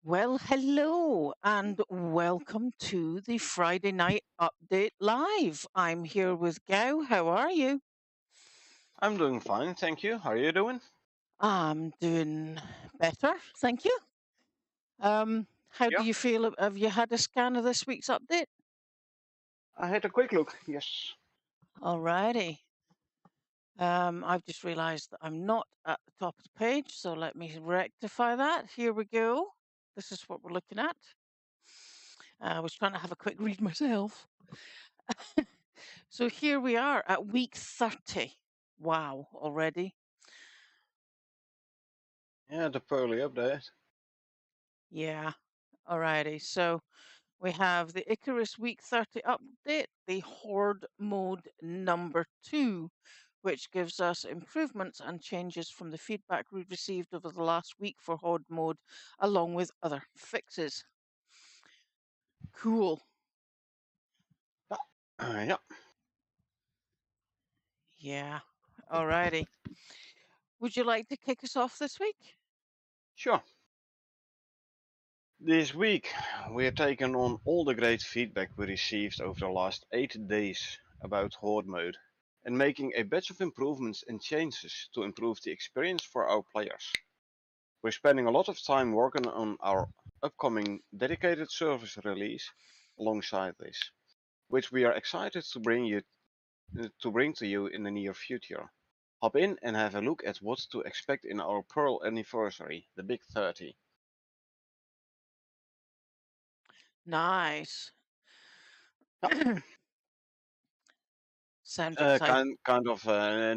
Well, hello and welcome to the Friday Night Update Live. I'm here with Gao. How are you? I'm doing fine, thank you. How are you doing? I'm doing better, thank you. How do Yeah, you feel? Have you had a scan of this week's update? I had a quick look. Yes. Alrighty. I've just realised that I'm not at the top of the page, so let me rectify that. Here we go. This is what we're looking at. I was trying to have a quick read myself. So here we are at week 30. Wow, already. Yeah, the pearly update. Yeah. Alrighty. So we have the Icarus week 30 update, the Horde mode number 2, which gives us improvements and changes from the feedback we've received over the last week for Horde mode, along with other fixes. Cool. Yeah, Yeah. Alrighty. Would you like to kick us off this week? sure. This week, we are taking on all the great feedback we received over the last 8 days about Horde mode and making a batch of improvements and changes to improve the experience for our players. We're spending a lot of time working on our upcoming dedicated service release alongside this, which we are excited to bring to you in the near future. Hop in and have a look at what to expect in our Pearl anniversary, the Big 30. Nice. Yeah. Sounds exciting.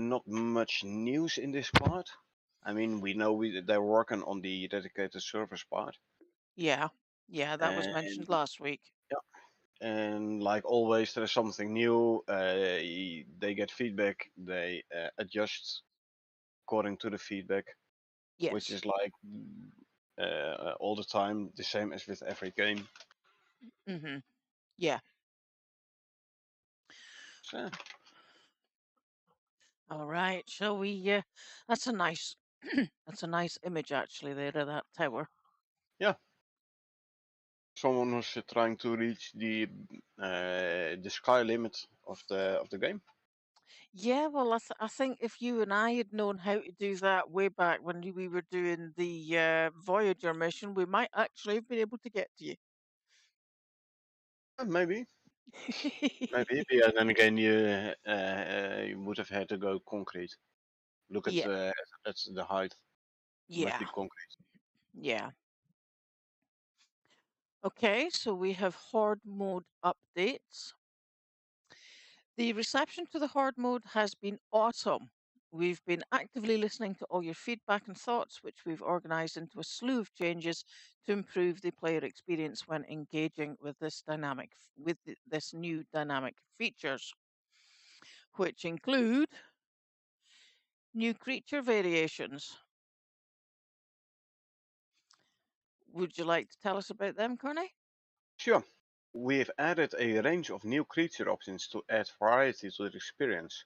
Not much news in this part. I mean, we know they're working on the dedicated service part, Yeah. Yeah, that was mentioned and last week. yeah, and like always, there's something new. They get feedback, they adjust according to the feedback, which Yes. is like all the time the same as with every game. Mm-hmm. Yeah. So, All right. Shall we? That's a nice. That's a nice image, actually, there of that tower. yeah, someone was trying to reach the sky limit of the game. Yeah. Well, I think if you and I had known how to do that way back when we were doing the Voyager mission, we might actually have been able to get to you. Maybe, maybe. Yeah. Then again, you would have had to go concrete. Look Yeah. at the height. Must Yeah. be concrete. Yeah. Okay. So we have Horde mode updates. The reception to the Horde mode has been awesome. We've been actively listening to all your feedback and thoughts, which we've organized into a slew of changes to improve the player experience when engaging with this new dynamic features, which include new creature variations. Would you like to tell us about them, Connie? Sure. We've added a range of new creature options to add variety to the experience,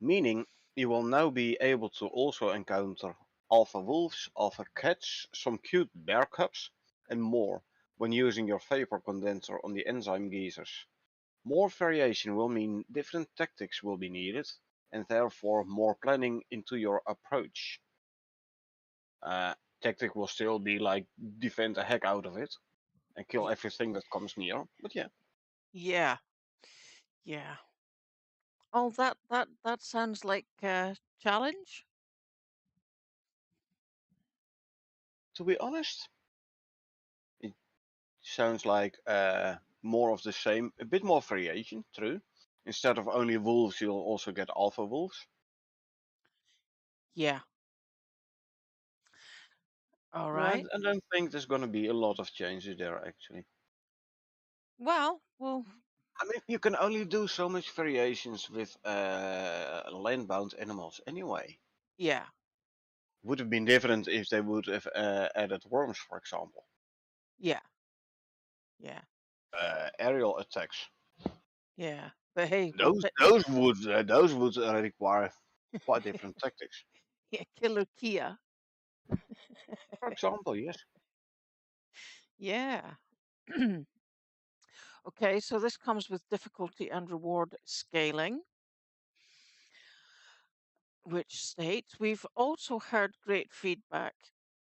meaning you will now be able to also encounter alpha wolves, alpha cats, some cute bear cubs, and more when using your vapor condenser on the enzyme geysers. More variation will mean different tactics will be needed, and therefore more planning into your approach. Uh, Tactic will still be like defend the heck out of it and kill Y- everything that comes near, but yeah. Yeah, yeah. Oh, that sounds like a challenge. To be honest, it sounds like more of the same, a bit more variation, true. Instead of only wolves, you'll also get alpha wolves. Yeah. All No, I, right. I don't think there's going to be a lot of changes there, actually. Well, I mean, you can only do so much variations with land-bound animals anyway. yeah, Would have been different if they would have added worms, for example. yeah, yeah. Aerial attacks. Yeah, but hey, Those those would require quite different tactics. yeah, Killer Kia. For example, yes. Yeah. Okay, so this comes with difficulty and reward scaling, which states we've also heard great feedback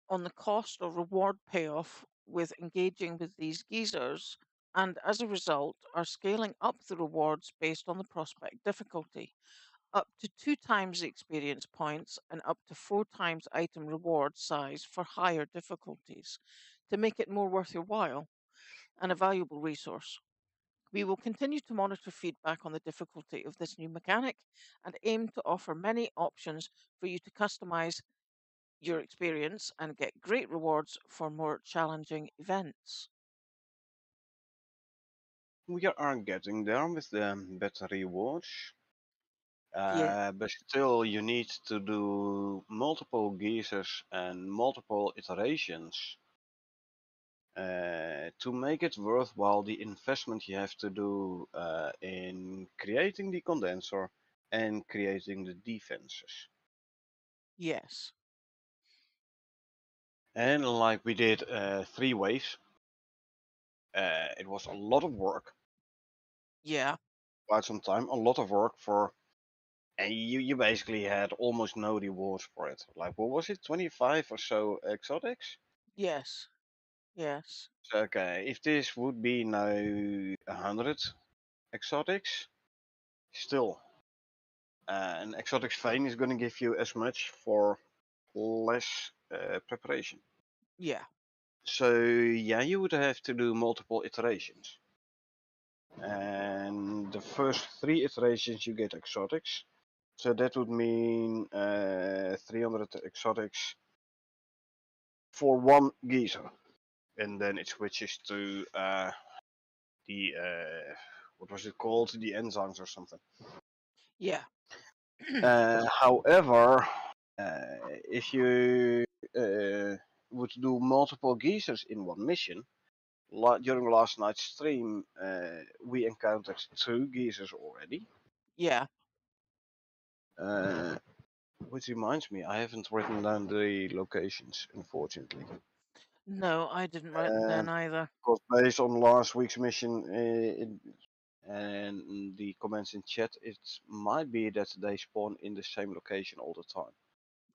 on the cost or reward payoff with engaging with these geezers, and as a result, are scaling up the rewards based on the prospect difficulty, up to 2 times the experience points and up to 4 times item reward size for higher difficulties to make it more worth your while and a valuable resource. We will continue to monitor feedback on the difficulty of this new mechanic and aim to offer many options for you to customize your experience and get great rewards for more challenging events. We are getting there with the better rewards. Yeah. But still, you need to do multiple geysers and multiple iterations to make it worthwhile the investment you have to do in creating the condenser and creating the defenses. Yes. And like we did 3 waves, it was a lot of work, Yeah. quite some time, a lot of work for, and you basically had almost no rewards for it. Like what was it, 25 or so exotics? Yes. Yes. So, okay, if this would be now 100 exotics, still, an exotics vein is going to give you as much for less preparation. Yeah. So yeah, you would have to do multiple iterations. And the first 3 iterations you get exotics. So that would mean 300 exotics for one geezer. And then it switches to the, what was it called? The enzymes or something. Yeah. However, if you would do multiple geezers in one mission, during last night's stream, we encountered 2 geezers already. Yeah. Uh, which reminds me, I haven't written down the locations, unfortunately. No, I didn't write them Uh, down either. because based on last week's mission and the comments in chat, it might be that they spawn in the same location all the time.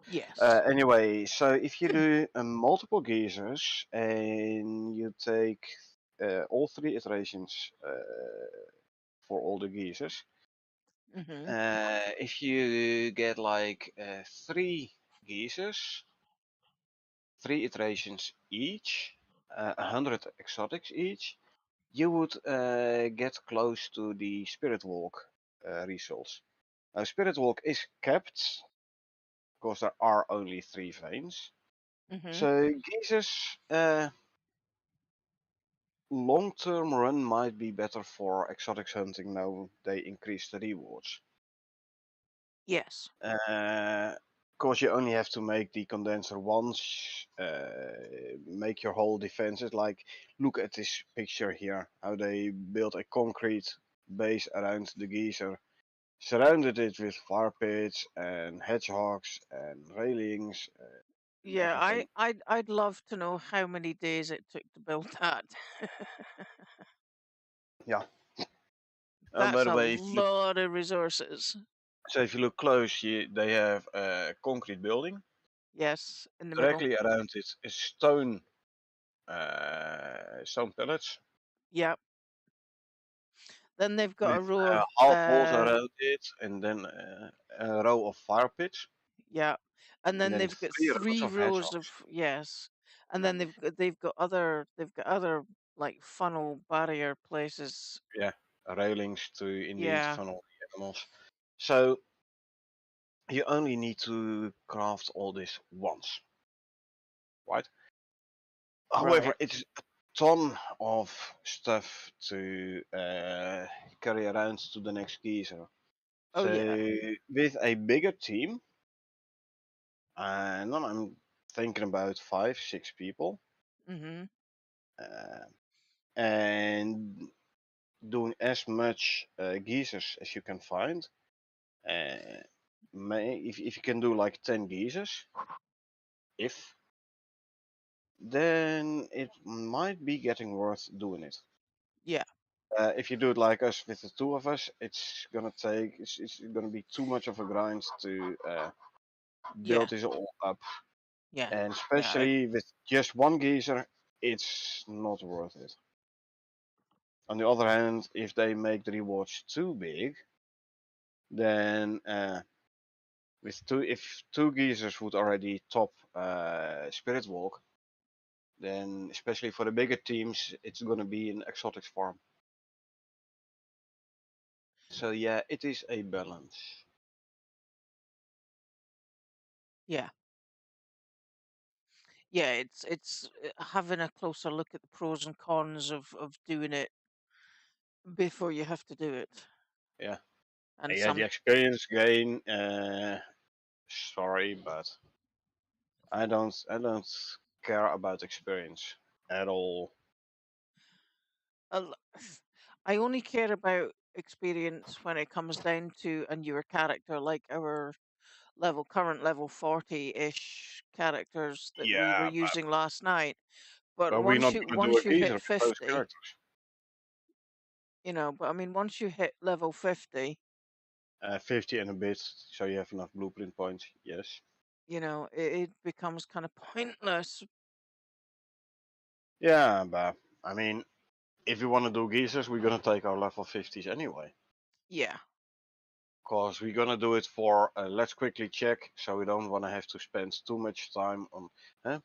Yes. Anyway, so if you do multiple geezers and you take all 3 iterations for all the geezers, Hmm. if you get like 3 geezers, 3 iterations each, 100 exotics each, you would get close to the Spirit Walk results. Now, Spirit Walk is capped because there are only 3 veins. Hmm. So geezers long-term run might be better for exotics hunting now they increase the rewards. Yes. Because you only have to make the condenser once, make your whole defenses. Like, look at this picture here, how they built a concrete base around the geyser, surrounded it with fire pits and hedgehogs and railings and Yeah, everything. I'd love to know how many days it took to build that. Yeah. By That's the a way, if you look, lot of resources. so if you look close, they have a concrete building. Yes, in the middle. Directly around it is stone pellets Yep. Then they've got with a row of half walls around it, and then a row of fire pits, yeah. And and then then they've got 3 rows three of rows of hedgehogs. yes. And then they've got other like funnel barrier places. Yeah, railings to indeed Yeah. funnel the animals. So you only need to craft all this once, right? However, Right. it's a ton of stuff to carry around to the next geyser. Oh So yeah. with a bigger team, and I'm thinking about 5, 6 people, Mhm. uh, and doing as much geysers as you can find. Uh, if you can do like 10 geysers, if then it might be getting worth doing it. Yeah. If you do it like us with the two of us, it's gonna be too much of a grind to Yeah. build this all up, Yeah. and Yeah. especially with just one geezer, it's not worth it. On the other hand, if they make the rewards too big, then if two geezers would already top Spirit Walk, then especially for the bigger teams, it's gonna be an exotics farm. So yeah, it is a balance. Yeah. Yeah. It's having a closer look at the pros and cons of doing it before you have to do it. Yeah, And yeah, the some experience gain. Sorry, but I don't care about experience at all. a l- I only care about experience when it comes down to a newer character like our current level 40-ish characters that we were Yeah, using last night. But but we're not gonna do a once you geezer hit with those 50, characters. but I mean once you hit level 50, 50 and a bit, so you have enough blueprint points. Yes. it becomes kind of pointless. Yeah, but I mean, if we want to do geezers, we're gonna take our level 50s anyway. Yeah. Because we're gonna do it for let's quickly check, so we don't want to have to spend too much time on. Huh?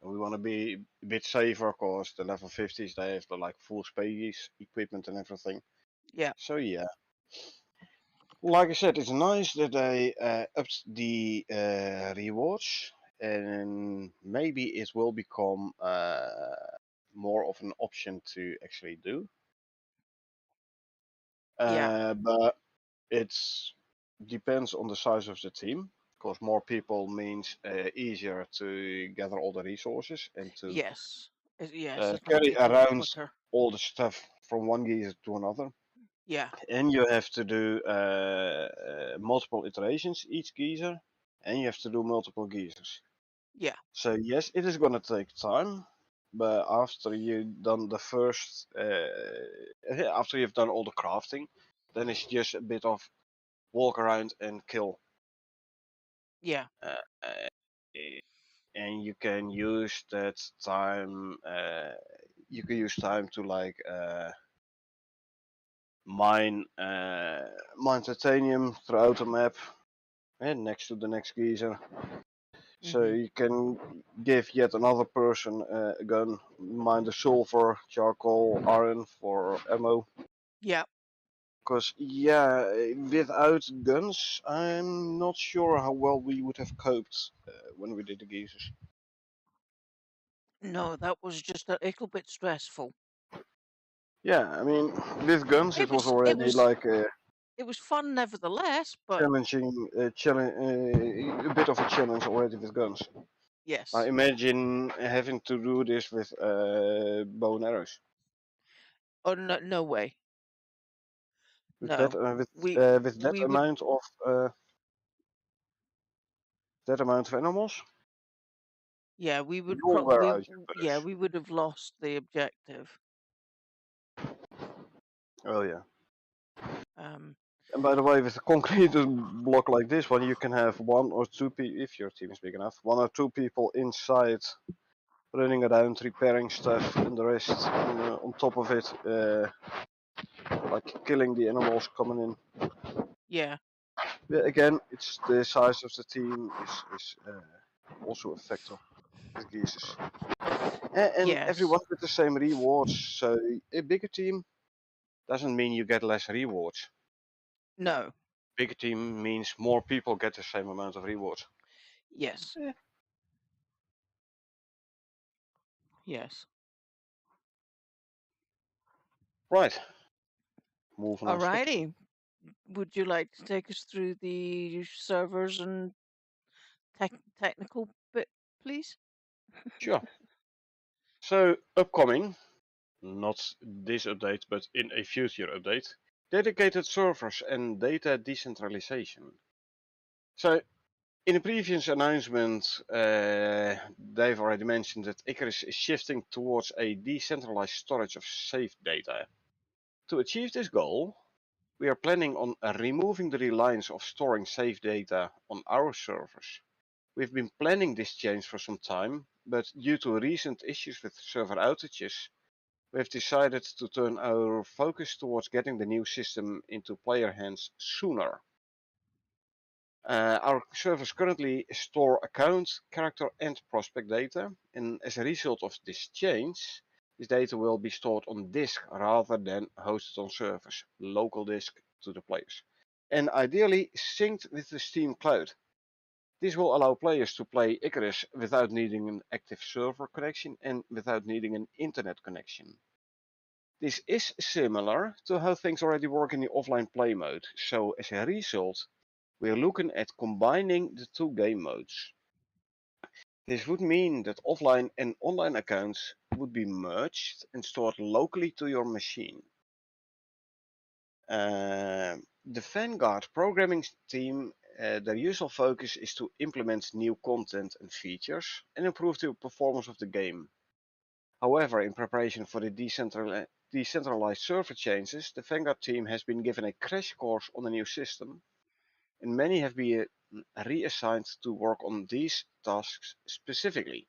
And we want to be a bit safer, cause the level 50s they have the like full space equipment and everything. Yeah. So yeah, like I said, it's nice that they upped the rewards, and maybe it will become more of an option to actually do. Yeah. But it's depends on the size of the team, because more people means easier to gather all the resources and to Yes. Yes, it'll carry be a lot around quicker. all the stuff from one gear to another. Yeah. And you have to do multiple iterations each geezer, and you have to do multiple geezers. Yeah. So yes, it is gonna take time, but after you've done the first, after you've done all the crafting, then it's just a bit of walk around and kill. Yeah. Uh, and you can use that time. You can use time to like mine titanium throughout the map and next to the next geezer. So Mhm. you can give yet another person a gun, mine the sulfur, charcoal, iron for ammo. Yeah. Because yeah, without guns, I'm not sure how well we would have coped when we did the geezers. No, that was just a little bit stressful. Yeah, I mean, with guns It it was was it already was like a it was fun nevertheless, but challenging, a bit of a challenge already with guns. I yes. imagine having to do this with bow and arrows. Oh no, no way. With that, No. We with we would that amount of animals, yeah, we would you'll wear out your yeah, clothes. we would have lost the objective. Oh yeah. Um And by the way, with a concrete block like this one, you can have one or two people, if your team is big enough, one or two people inside running around repairing stuff, and the rest on top of it, like killing the animals coming in. yeah. But again, it's the size of the team is also a factor with geezers. And Yes. everyone with the same rewards. So a bigger team doesn't mean you get less rewards. No. Bigger team means more people get the same amount of rewards. Yes. Eh, Yes. right, moving on swiftly. Alrighty. Would you like to take us through the servers and technical bit, please? Sure. So upcoming, not this update, but in a future update, dedicated servers and data decentralization. So In a previous announcement, Dave already mentioned that Icarus is shifting towards a decentralized storage of saved data. To achieve this goal, we are planning on removing the reliance of storing saved data on our servers. We've been planning this change for some time, but due to recent issues with server outages, we have decided to turn our focus towards getting the new system into player hands sooner. Our servers currently store account, character, and prospect data, and as a result of this change, this data will be stored on disk rather than hosted on servers, local disk to the players, and ideally synced with the Steam cloud. This will allow players to play Icarus without needing an active server connection and without needing an internet connection. This is similar to how things already work in the offline play mode, so as a result, we are looking at combining the two game modes. This would mean that offline and online accounts would be merged and stored locally to your machine. The Vanguard programming team, their usual focus is to implement new content and features and improve the performance of the game. However, in preparation for the decentralized server changes, the Vanguard team has been given a crash course on the new system, and many have been reassigned to work on these tasks specifically.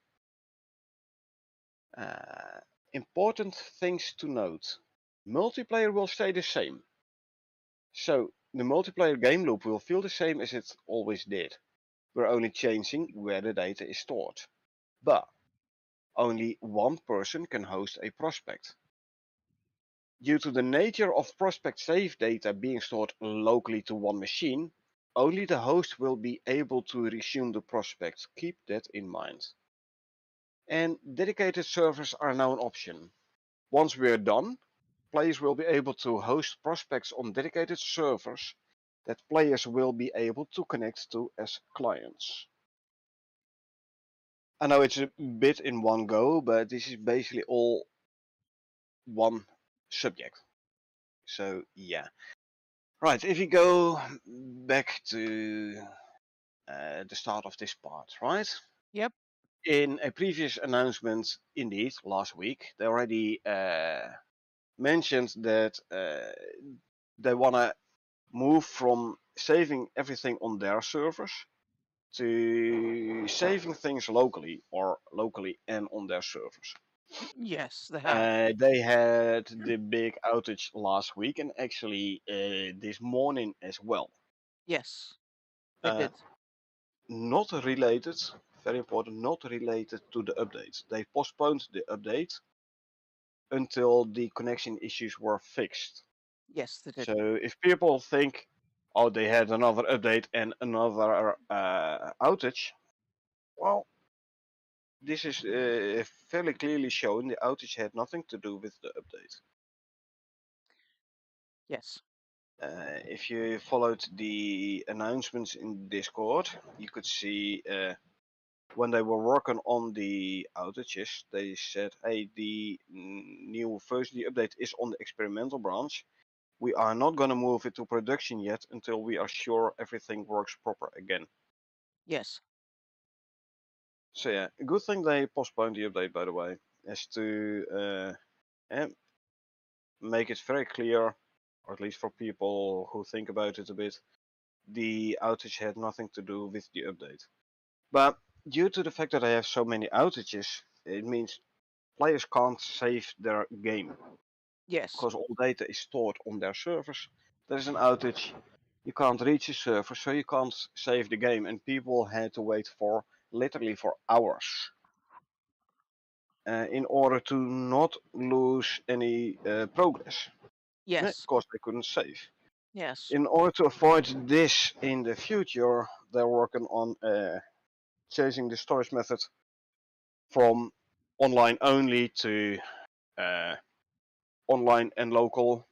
Uh, Important things to note. Multiplayer will stay the same. So, the multiplayer game loop will feel the same as it always did. We're only changing where the data is stored. But only one person can host a prospect. Due to the nature of prospect save data being stored locally to one machine, only the host will be able to resume the prospect. Keep that in mind. And dedicated servers are now an option. Once we're done, players will be able to host prospects on dedicated servers that players will be able to connect to as clients. I know it's a bit in one go, but this is basically all one subject. So yeah. Right, if you go back to the start of this part, right? Yep. In a previous announcement, indeed, last week, they already mentioned that they want to move from saving everything on their servers to saving things locally or locally and on their servers. Yes, they have. They had the big outage last week and actually this morning as well. Yes, they Uh, did. Not related, very important, not related to the update. They postponed the update until the connection issues were fixed. Yes, they did. So if people think, oh, they had another update and another outage, well, this is fairly clearly shown the outage had nothing to do with the update. Yes. If you followed the announcements in Discord, you could see when they were working on the outages, they said, hey, the new version, the update is on the experimental branch. We are not going to move it to production yet until we are sure everything works proper again. Yes. So yeah, good thing they postponed the update, by the way, as to make it very clear, or at least for people who think about it a bit, the outage had nothing to do with the update. But due to the fact that I have so many outages, it means players can't save their game Yes. because all data is stored on their servers. There's an outage, you can't reach the server, so you can't save the game, and people had to wait for literally for hours in order to not lose any progress Yes. because they couldn't save. Yes. In order to avoid this in the future, they're working on changing the storage method from online only to uh, online and local,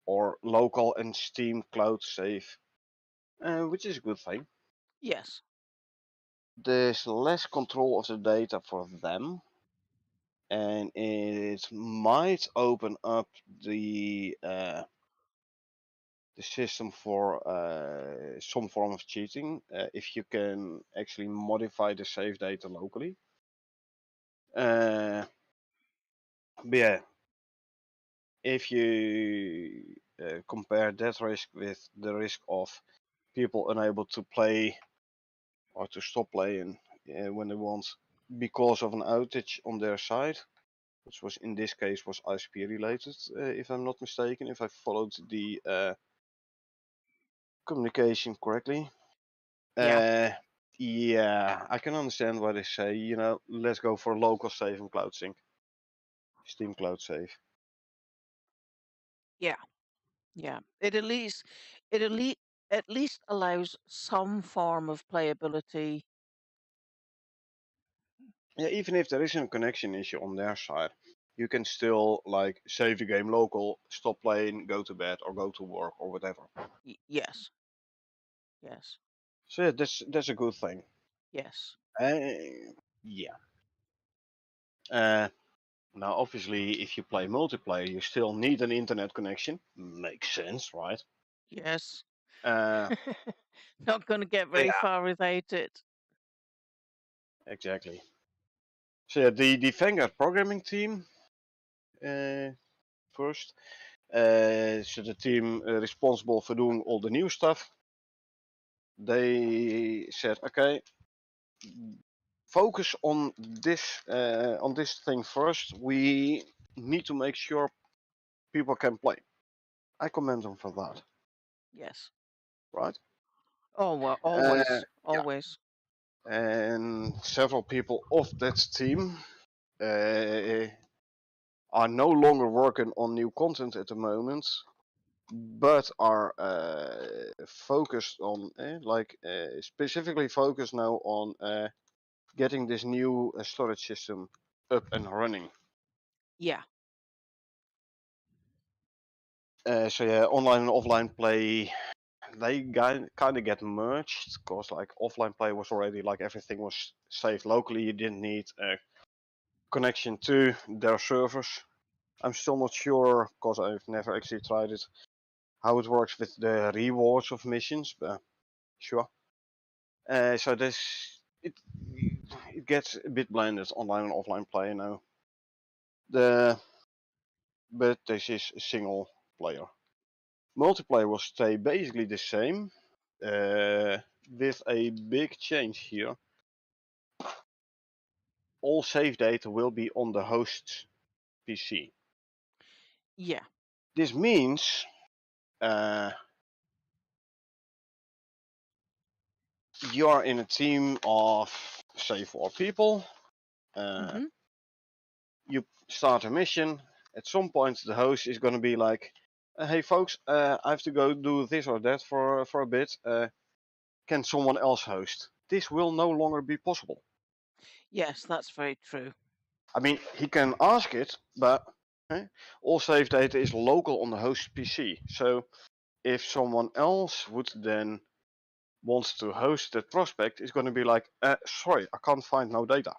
or local and Steam cloud save, which is a good thing. Yes. There's less control of the data for them, and it might open up the the system for some form of cheating if you can actually modify the save data locally. But yeah, if you compare that risk with the risk of people unable to play or to stop playing when they want because of an outage on their side, which was in this case was ISP related, if I'm not mistaken, if I followed the communication correctly. Yeah, Yeah, I can understand why they say, let's go for local save and cloud sync, Steam Cloud Save. yeah, yeah. It at least allows some form of playability. Yeah, even if there isn't a connection issue on their side, you can still like save the game local, stop playing, go to bed or go to work or whatever. Yes, yes, So yeah, that's a good thing. yes. Yeah. Uh, Now, obviously, if you play multiplayer, you still need an internet connection. Makes sense, right? Yes. Uh, Not going to get very yeah, far without it. exactly. So yeah, the Vanguard programming team uh, first. So the team responsible for doing all the new stuff. They said, okay, focus on this thing first. We need to make sure people can play. I commend them for that, Yes. right? Oh, well, Uh, always, always. and several people of that team uh, are no longer working on new content at the moment, but are focused on, specifically focused now on getting this new storage system up and running. Yeah. So yeah, online and offline play they kind of get merged because like offline play was already like everything was saved locally. You didn't need a connection to their servers. I'm still not sure because I've never actually tried it how it works with the rewards of missions, but sure. So this it gets a bit blended online and offline play now. The but this is single player. Multiplayer will stay basically the same, with a big change here. All save data will be on the host's PC. Yeah. This means uh, you are in a team of say 4 people. Uh, Mm-hmm. you start a mission. At some point, the host is going to be like, "Hey, folks, I have to go do this or that for a bit. Can someone else host?" This will no longer be possible. Yes, that's very true. I mean, he can ask it, but all save data is local on the host PC. So if someone else would then wants to host that prospect, it's going to be like, sorry, I can't find no data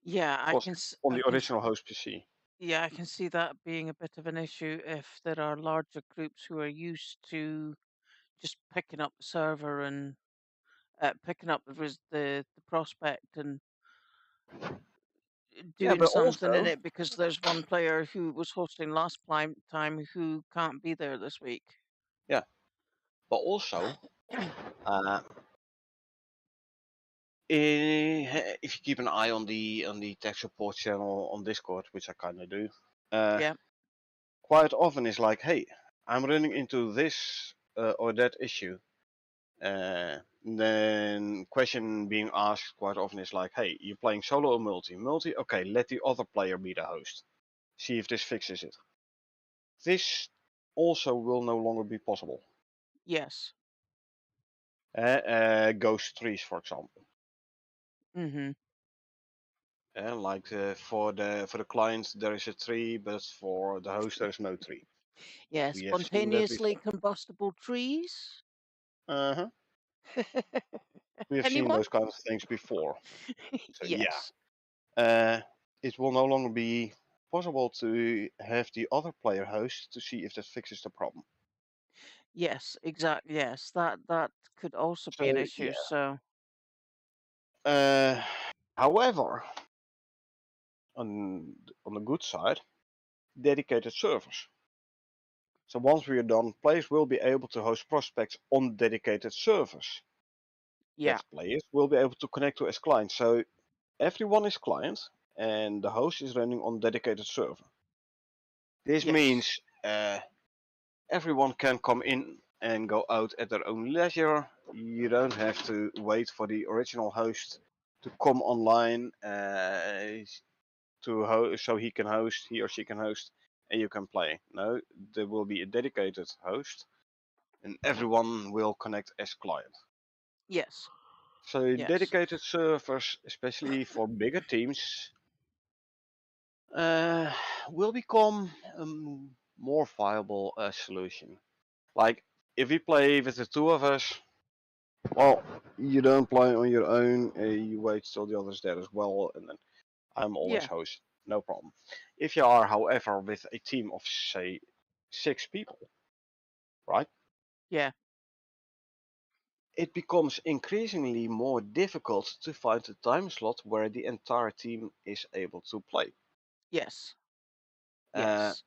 Yeah, because it's on the original host PC. yeah, I can see that being a bit of an issue if there are larger groups who are used to just picking up the server and picking up the prospect and Yeah, doing but something in also, it because there's one player who was hosting last time who can't be there this week. yeah, but also, uh, if you keep an eye on the tech support channel on Discord, which I kind of do, uh, Yeah. quite often it's like, hey, I'm running into this or that issue. Then question being asked quite often is like, hey, you're playing solo or multi? Multi, okay, let the other player be the host. See if this fixes it. This also will no longer be possible. Yes. Ghost trees, for example. Mm-hmm. Like for the client there is a tree, but for the host there is no tree. Yeah, We have seen that spontaneously before. combustible trees. Uh-huh. We have seen Anyone? those kind of things before. So yeah, Yes. uh, it will no longer be possible to have the other player host to see if that fixes the problem. Yes, exactly. Yes, that could also be an So issue. yeah. So Uh, However, on the good side, dedicated servers. So once we are done, players will be able to host prospects on dedicated servers yeah, that players will be able to connect to as clients. So everyone is client, and the host is running on dedicated server. This yes, means everyone can come in and go out at their own leisure. You don't have to wait for the original host to come online so he or she can host, and you can play. No, there will be a dedicated host, and everyone will connect as client. yes, So yes, dedicated servers, especially for bigger teams, uh, will become a more viable solution. Like if we play with the two of us, well, you don't play on your own. You wait till the others there as well, and then I'm always yeah, host, no problem. If you are, however, with a team of say 6 people, right? yeah, It becomes increasingly more difficult to find a time slot where the entire team is able to play. yes, Uh, yes.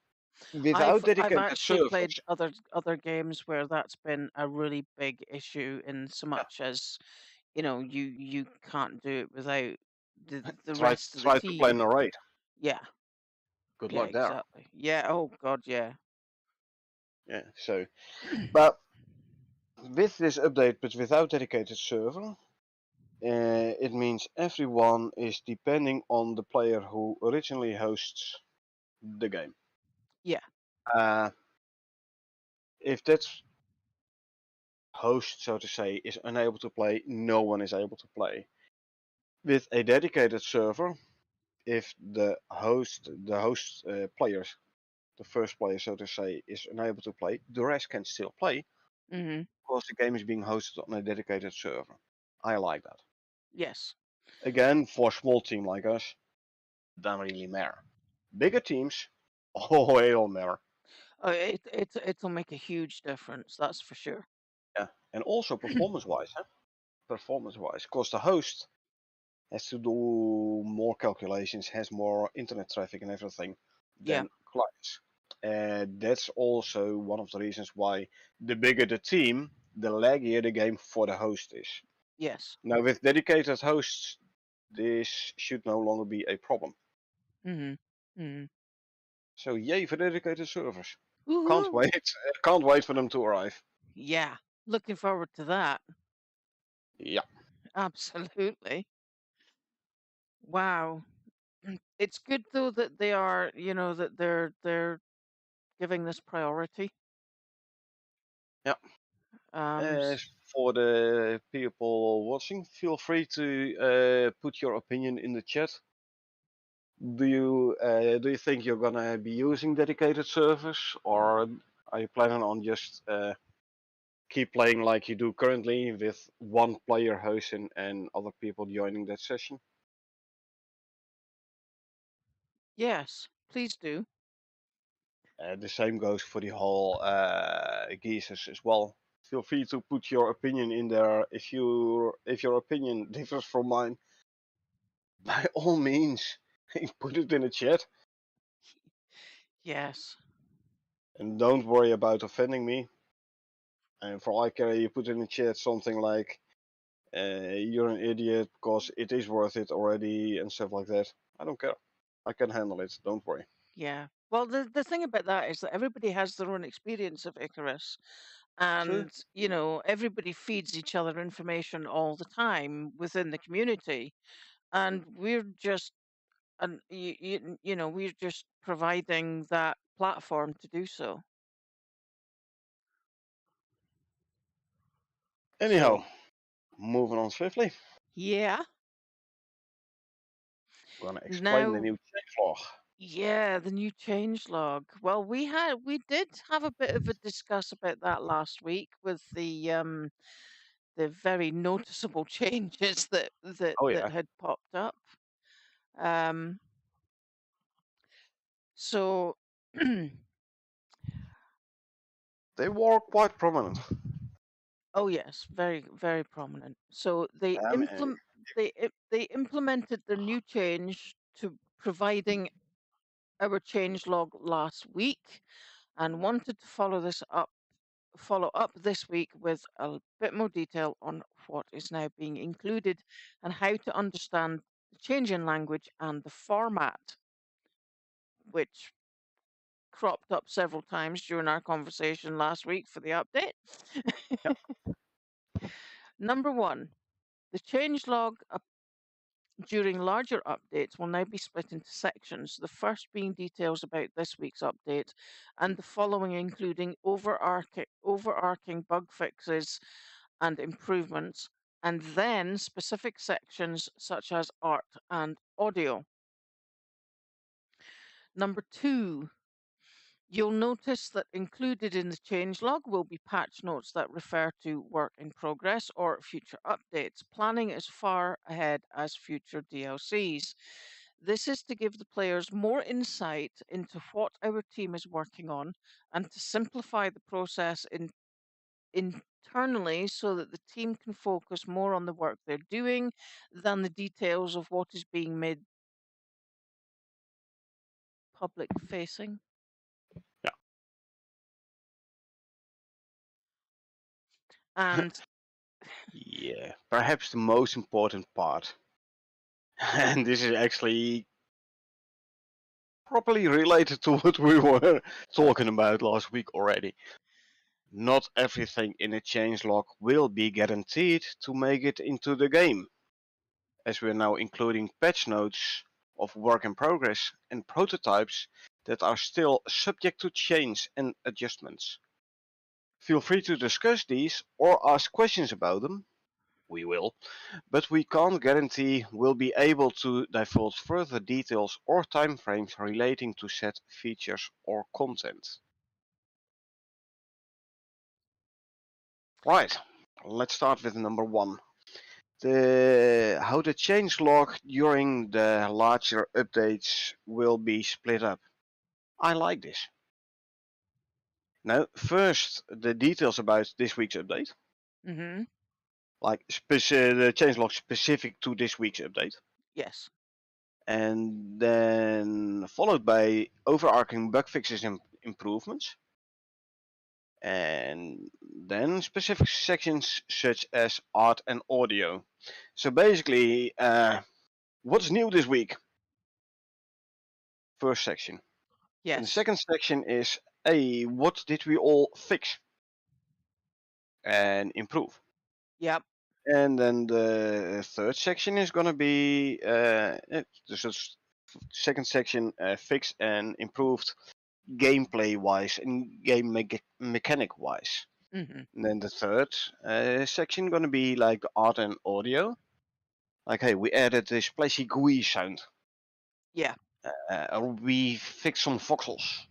Without I've dedicated actually played servers, other games where that's been a really big issue in so yeah, much as, you can't do it without the try rest of the try to play team. in a raid. Yeah, Good yeah, luck there. exactly. Yeah, oh God, yeah. Yeah. So, but with this update, but without dedicated server, it means everyone is depending on the player who originally hosts the game. Yeah, Uh, if that host, so to say, is unable to play, no one is able to play. With a dedicated server, if the host players, the first player, so to say, is unable to play, the rest can still play mm-hmm. because the game is being hosted on a dedicated server. I like that. Yes. Again, for a small team like us, doesn't really matter. Bigger teams, oh, it'll matter. It'll make a huge difference, that's for sure. Yeah, and also performance-wise, huh? Performance-wise, because the host has to do more calculations, has more internet traffic and everything Yeah, than clients. And that's also one of the reasons why the bigger the team, the laggier the game for the host is. yes. Now, with dedicated hosts, this should no longer be a problem. Mm-hmm. Mm-hmm. So, yay for dedicated servers. Can't Woohoo! wait. Can't wait for them to arrive. Yeah. Looking forward to that. Yeah, Absolutely. Wow. It's good though that they are, that they're giving this priority. yeah. Um, s- As for the people watching, feel free to put your opinion in the chat. Do you think you're gonna be using dedicated servers, or are you planning on just keep playing like you do currently with one player hosting and other people joining that session? yes, please do. The same goes for the whole geezers as well. Feel free to put your opinion in there. If your opinion differs from mine, by all means, put it in the chat, Yes. and don't worry about offending me. And for all I care, you put in the chat something like you're an idiot because it is worth it already and stuff like that. I don't care. I can handle it. Don't worry. Yeah. Well, the thing about that is that everybody has their own experience of Icarus, True. and everybody feeds each other information all the time within the community, and we're just providing that platform to do so. So Anyhow, moving on swiftly. yeah. I'm gonna explain the Now, new changelog. yeah, the new change log. Well, we did have a bit of a discuss about that last week with the very noticeable changes Oh that yeah. had popped up. Um, so They were quite prominent. Oh yes, very very prominent. So they I mean, they implemented the new change to providing our change log last week and wanted to follow up this week with a bit more detail on what is now being included and how to understand the change in language and the format, which cropped up several times during our conversation last week for the update. yeah, Number one, the changelog during larger updates will now be split into sections, the first being details about this week's update, and the following including overarching bug fixes and improvements, and then specific sections such as art and audio. Number two, you'll notice that included in the changelog will be patch notes that refer to work in progress or future updates, planning as far ahead as future DLCs. This is to give the players more insight into what our team is working on and to simplify the process internally so that the team can focus more on the work they're doing than the details of what is being made public facing. yeah. And Yeah, perhaps the most important part, and this is actually properly related to what we were talking about last week already. Not everything in a changelog will be guaranteed to make it into the game, as we're now including patch notes of work in progress and prototypes that are still subject to change and adjustments. Feel free to discuss these or ask questions about them. We will, but we can't guarantee we'll be able to divulge further details or timeframes relating to set features or content. Right, let's start with number one. How the changelog during the larger updates will be split up. I like this. Now, first, the details about this week's update, mm-hmm, like the changelog specific to this week's update, yes, and then followed by overarching bug fixes and improvements, and then specific sections such as art and audio. So basically, what's new this week? First section. And the yes, second section is, hey, what did we all fix and improve? yep, And then the third section is going to be second section, fix and improved gameplay wise and game mechanic wise. mm-hmm, And then the third section going to be like the art and audio. Like, hey, we added this splashy gooey sound. yeah, We fixed some voxels,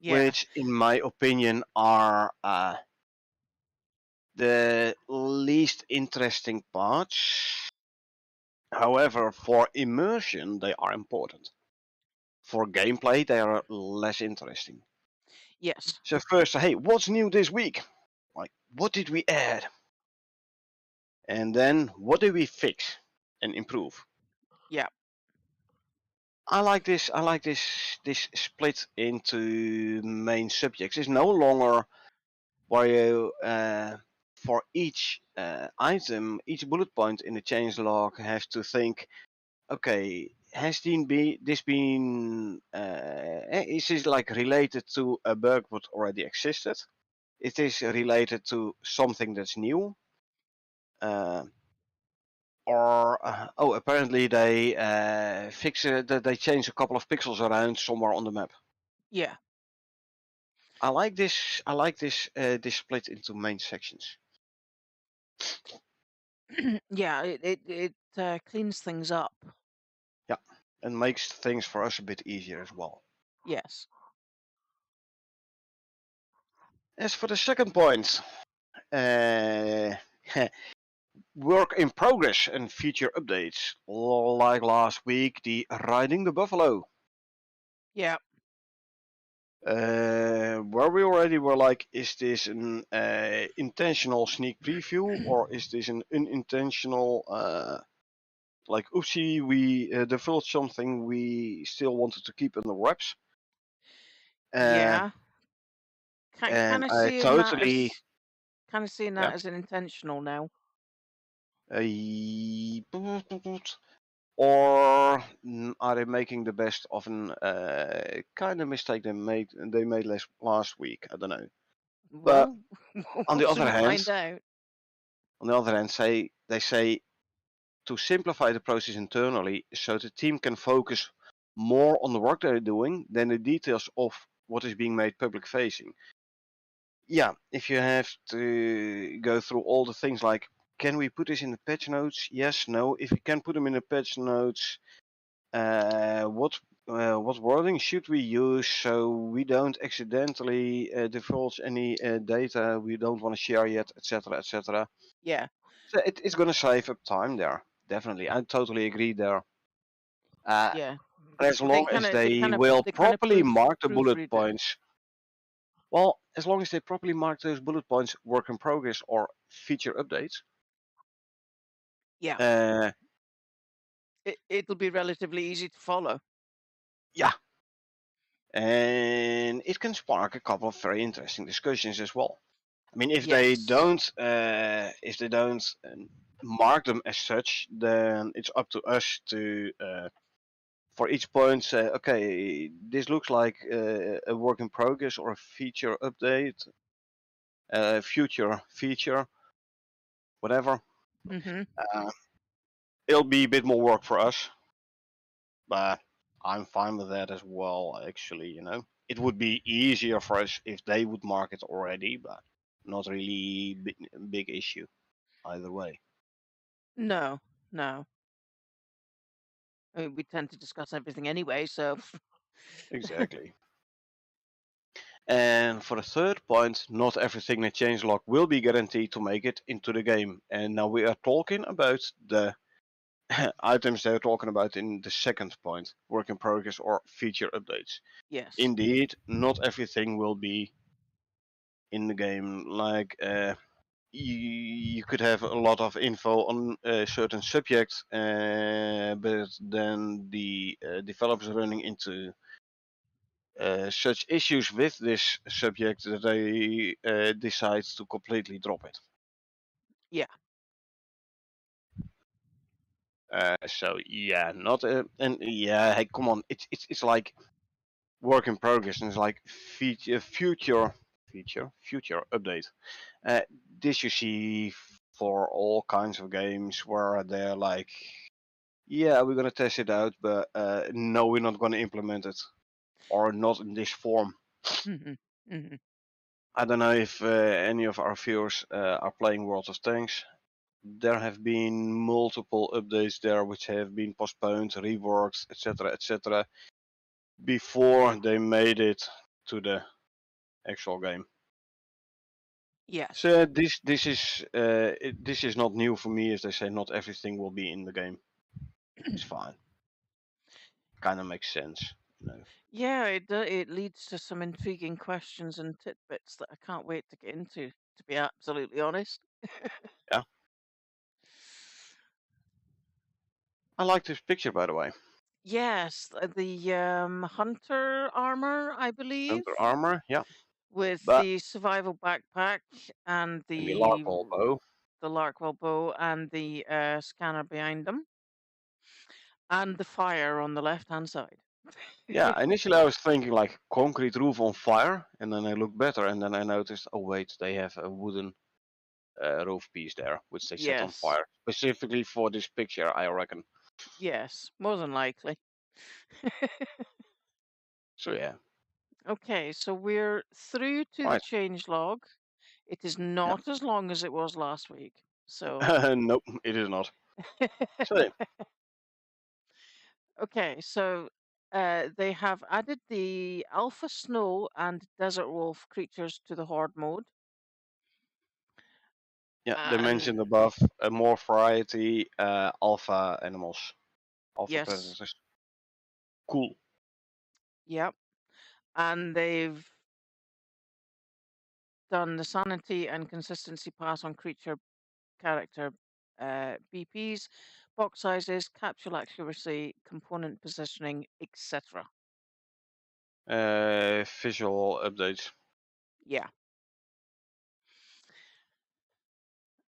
yeah, which, in my opinion, are the least interesting parts. However, for immersion, they are important. For gameplay, they are less interesting. yes, So first, hey, what's new this week? Like, what did we add? And then, what did we fix and improve? yeah, I like this. I like this split into main subjects. It's no longer where you for each item, each bullet point in the changelog have to think, okay, has this been is this like related to a bug that already existed? It is related to something that's new, uh, or oh, apparently they fix it, that they change a couple of pixels around somewhere on the map. yeah, I like this. I like this split into main sections. yeah. It cleans things up. Yeah, and makes things for us a bit easier as well. Yes, As for the second point, uh, work in progress and future updates, like last week, the riding the buffalo. yeah, Where we already were like, is this an intentional sneak preview or is this an unintentional like oopsie, we divulged something we still wanted to keep under wraps. Uh, Yeah, and kind of I seeing that totally, as kind of seeing yeah. that as an intentional now. Or are they making the best of an kind of mistake they made last week? I don't know. But Well, on we'll the other soon hand, find out. they say to simplify the process internally so the team can focus more on the work they're doing than the details of what is being made public facing. Yeah, if you have to go through all the things like, can we put this in the patch notes? Yes, no. If we can put them in the patch notes, what wording should we use so we don't accidentally divulge any data we don't want to share yet, etc., etc. Yeah, So it's going to save up time there. Definitely, I totally agree there. Uh, yeah. as They long kind as of they they kind of will they kind of properly mark the bullet proofread it. points. Well, as long as they properly mark those bullet points, work in progress or feature updates. Yeah, Uh, it'll be relatively easy to follow. yeah, and it can spark a couple of very interesting discussions as well. I mean, Yes. if they don't mark them as such, then it's up to us to, for each point, say, okay, this looks like a work in progress or a feature update, future feature, whatever. Mhm. Uh, it'll be a bit more work for us, but I'm fine with that as well. Actually, it would be easier for us if they would mark it already, but not really big issue either way. No, no. I mean, we tend to discuss everything anyway, so Exactly. And for the third point, not everything in changelog will be guaranteed to make it into the game. And now we are talking about the items they're talking about in the second point, work in progress or feature updates. yes. Indeed, not everything will be in the game. Like you could have a lot of info on a certain subject, but then the developers running into such issues with this subject that they decide to completely drop it. Yeah. So yeah, not and yeah, hey, come on, it's like work in progress, and it's like future update. Uh, this you see for all kinds of games where they're like, yeah, we're gonna test it out, but no, we're not gonna implement it, or not in this form. Mhm. Mhm. I don't know if any of our viewers are playing World of Tanks. There have been multiple updates there which have been postponed, reworked, etc., etc., before they made it to the actual game. Yes. So this is not new for me, as they say. Not everything will be in the game. It's fine. Kind of makes sense, you know. Yeah, it leads to some intriguing questions and tidbits that I can't wait to get into, to be absolutely honest. Yeah, I like this picture, by the way. Yes, the hunter armor, I believe, Under armor, yeah, with but the survival backpack and and the Larval bow. the Larkwell bow and the scanner behind them, and the fire on the left hand side. Yeah, initially I was thinking like concrete roof on fire, and then I looked better, and then I noticed, oh wait, they have a wooden roof piece there, which they set on Yes, fire specifically for this picture, I reckon. yes, more than likely. So yeah, Okay, so we're through to the right. change log. It is Yeah. not as long as it was last week. So, Nope, it is not. So yeah, okay, so they have added the alpha snow and desert wolf creatures to the horde mode. yeah, they And mentioned above more variety, alpha animals, alpha yes, predators. Cool. yep. and they've done the sanity and consistency pass on creature character BPs, box sizes, capsule accuracy, component positioning, etc. Visual updates. Yeah.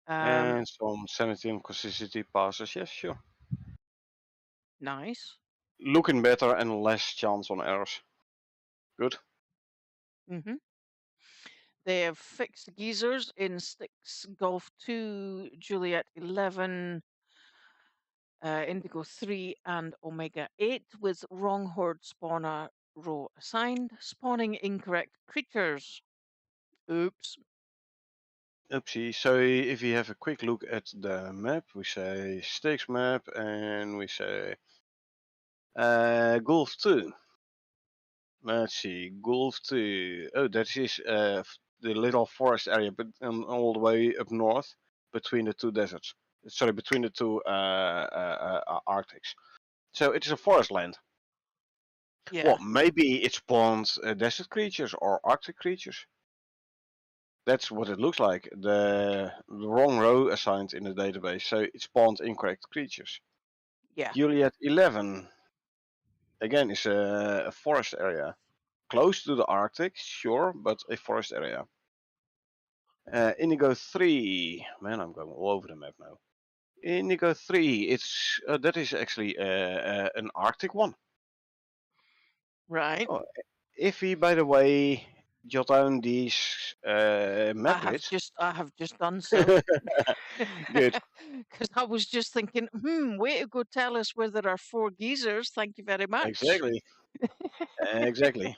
And some sanity and consistency passes. Yes, sure. Nice. Looking better and less chance on errors. Good. hmm They have fixed geezers in Styx Golf 2, Juliet 11, Indigo 3, and Omega 8, with wrong horde spawner row assigned, spawning incorrect creatures. Oops. Oopsie. So if you have a quick look at the map, we say stakes map and we say Golf 2. Let's see, Golf 2. Oh, that is the little forest area, but all the way up north between the two deserts. Sorry, between the two Arctics. So it is a forest land. Well, Yeah, maybe it spawns desert creatures or Arctic creatures. That's what it looks like. The wrong row assigned in the database, so it spawned incorrect creatures. yeah, Juliet 11 again is a forest area, close to the Arctic, sure, but a forest area. Indigo 3, man, I'm going all over the map now. Indigo 3, it's that is actually an Arctic one. right. Oh, if we, by the way, jot down these map grids. I have just done so. Good, Because I was just thinking, way to go tell us where there are four geezers. Thank you very much. exactly, exactly.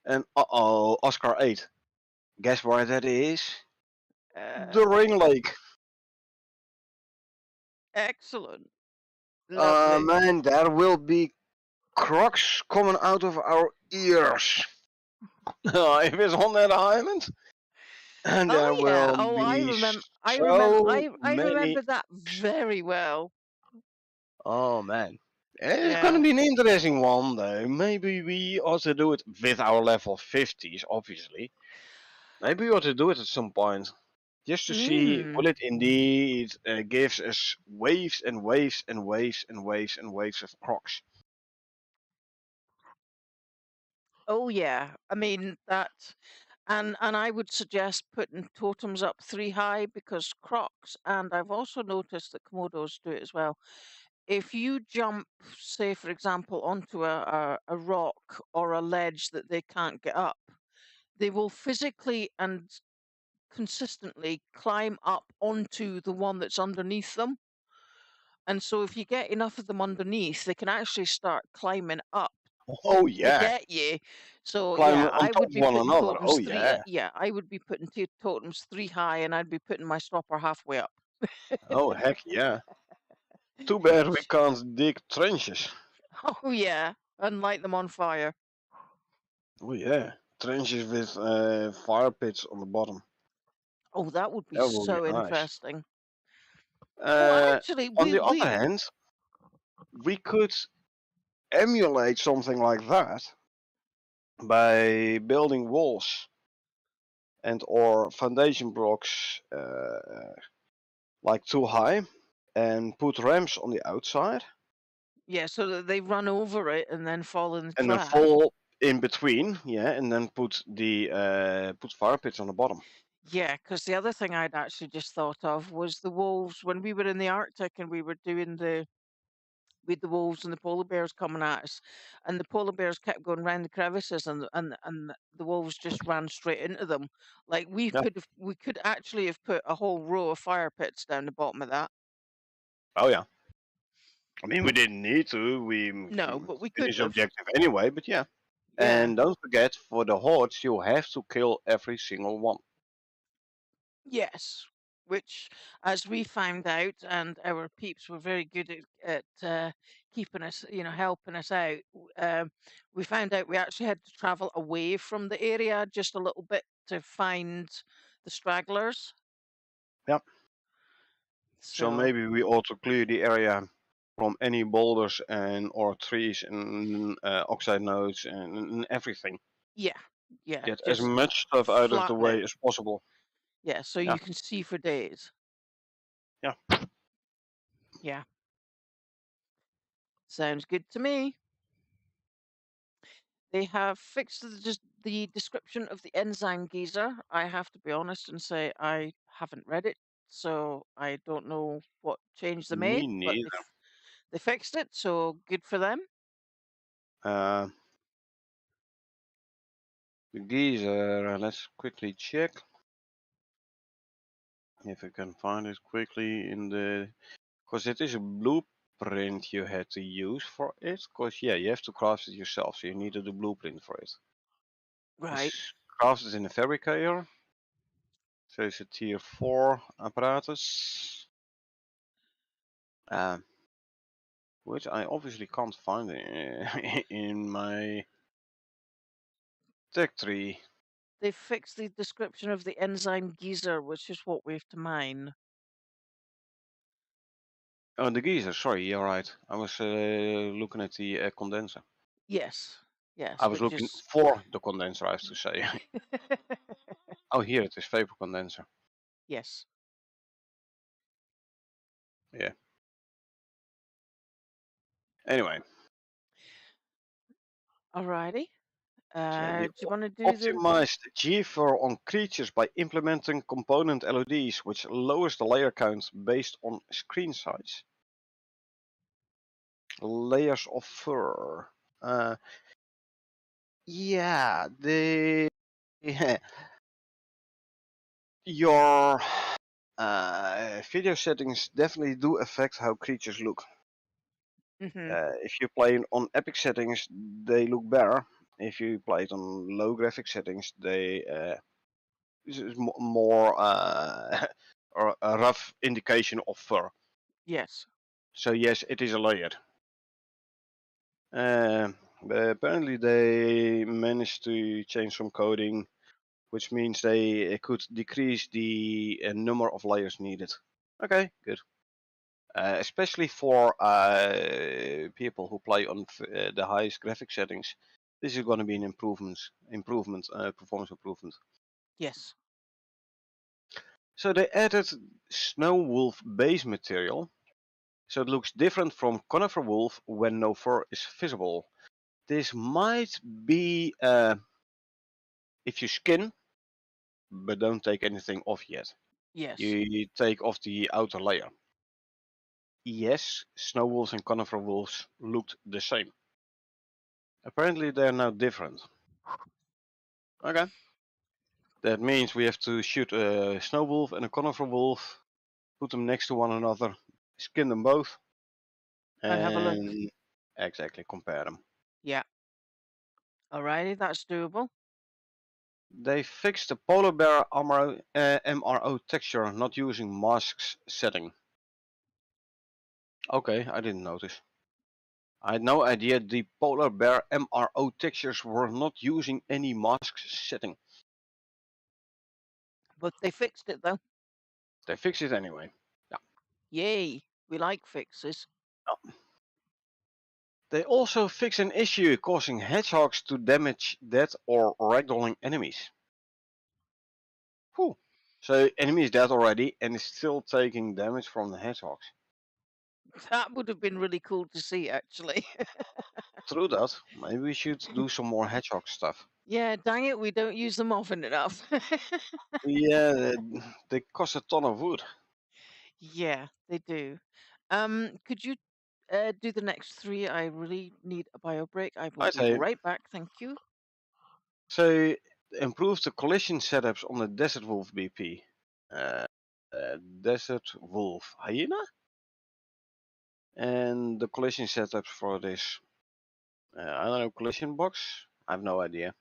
And uh-oh, Oscar 8. Guess where that is? The uh, Ring Lake. excellent. Lovely. Man, there will be crocs coming out of our ears. If it's on that island, and there Oh yeah. will Oh, be I remember. so I many. remember that very well. Oh man. It's gonna Yeah. be an interesting one though. Maybe we ought to do it with our level 50s, obviously. Maybe we ought to do it at some point. Just to see Mm. will it indeed gives us waves and waves and waves and waves and waves of crocs. Oh yeah. I mean that. And I would suggest putting totems up three high because crocs, and I've also noticed that komodos do it as well. If you jump, say for example, onto a rock or a ledge that they can't get up, they will physically and consistently climb up onto the one that's underneath them. And so if you get enough of them underneath, they can actually start climbing up Oh to yeah. get you. So Climb yeah, on I top would of be one putting another. Oh totems three. yeah. Yeah, I would be putting totems three high, and I'd be putting my stopper halfway up. Oh heck yeah. Too bad we can't dig trenches. Oh yeah, and light them on fire. Oh yeah. Trenches with fire pits on the bottom. Oh, that would be That will be so nice. interesting. Oh, Uh, actually, on we the other we hand, we could emulate something like that by building walls and or foundation blocks like too high and put ramps on the outside yeah, so that they run over it and then fall in the and then trap. fall in between, yeah, and then put the put fire pits on the bottom. Yeah, because the other thing I'd actually just thought of was the wolves when we were in the Arctic and we were doing the with the wolves and the polar bears coming at us, and the polar bears kept going round the crevices, and the wolves just ran straight into them. Like Yeah. we could actually have put a whole row of fire pits down the bottom of that. Oh yeah. I mean, we didn't need to. We No, but we could finished have. objective anyway, but yeah. Yeah. And don't forget, for the hordes, you have to kill every single one. Yes. Which, as we found out, and our peeps were very good at keeping us, helping us out. We found out we actually had to travel away from the area just a little bit to find the stragglers. Yeah. So So, maybe we ought to clear the area from any boulders and or trees and oxide nodes and everything. Yeah, yeah, Get as just much stuff out of the flatten it. way as possible. Yeah, so Yeah, you can see for days. yeah. Yeah, sounds good to me. They have fixed just the description of the enzyme geyser. I have to be honest and say I haven't read it, so I don't know what change they Me made, but neither. they fixed it, so good for them. Uh, the geyser. Let's quickly check if I can find it quickly in the. Because it is a blueprint you had to use for it. Because yeah, you have to craft it yourself, so you needed a blueprint for it. Right. It's crafted in a fabricator. So it's a tier 4 apparatus. Um, which I obviously can't find in my tech tree. They fixed the description of the enzyme geyser, which is what we have to mine. Oh, the geyser. Sorry, you're right. I was looking at the condenser. Yes, I yes, was which looking is for the condenser, I have to say. Oh, here it is, vapor condenser. yes. Yeah. Anyway, Alrighty. so they Do you want to do the? optimized GFR on creatures by implementing component LODs, which lowers the layer count based on screen size. Layers of fur. Uh, yeah, your video settings definitely do affect how creatures look. Hmm. If you play on epic settings, they look better. If you play it on low graphic settings, they this is more a rough indication of fur. Yes. So yes, it is a layered. Uh, but apparently they managed to change some coding, which means they could decrease the number of layers needed. Okay, good. Especially for people who play on the highest graphic settings, this is going to be an performance improvement. Yes. So they added snow wolf base material, so it looks different from conifer wolf when no fur is visible. This might be if you skin, but don't take anything off yet. Yes. You take off the outer layer. Yes, snow wolves and conifer wolves looked the same. Apparently they're now different. Okay. That means we have to shoot a snow wolf and a conifer wolf, put them next to one another, skin them both, And have a look. and exactly compare them. Yeah. Alrighty, that's doable. They fixed the polar bear MRO texture not using masks setting. Okay, I didn't notice. I had no idea the polar bear MRO textures were not using any masks setting. But they fixed it though. They fixed it anyway. Yeah. Yay. We like fixes. Yeah. They also fix an issue causing hedgehogs to damage dead or ragdolling enemies. Whew. So enemy is dead already and is still taking damage from the hedgehogs. That would have been really cool to see, actually. True that. Maybe we should do some more hedgehog stuff. Yeah, dang it, we don't use them often enough. Yeah, they cost a ton of wood. Yeah, they do. Could you do the next three? I really need a bio break. I will I be say right back. Thank you. so. Improve the collision setups on the Desert Wolf BP. Uh, Desert Wolf Hyena, and the collision setups for this. I don't know, collision box. I have no idea.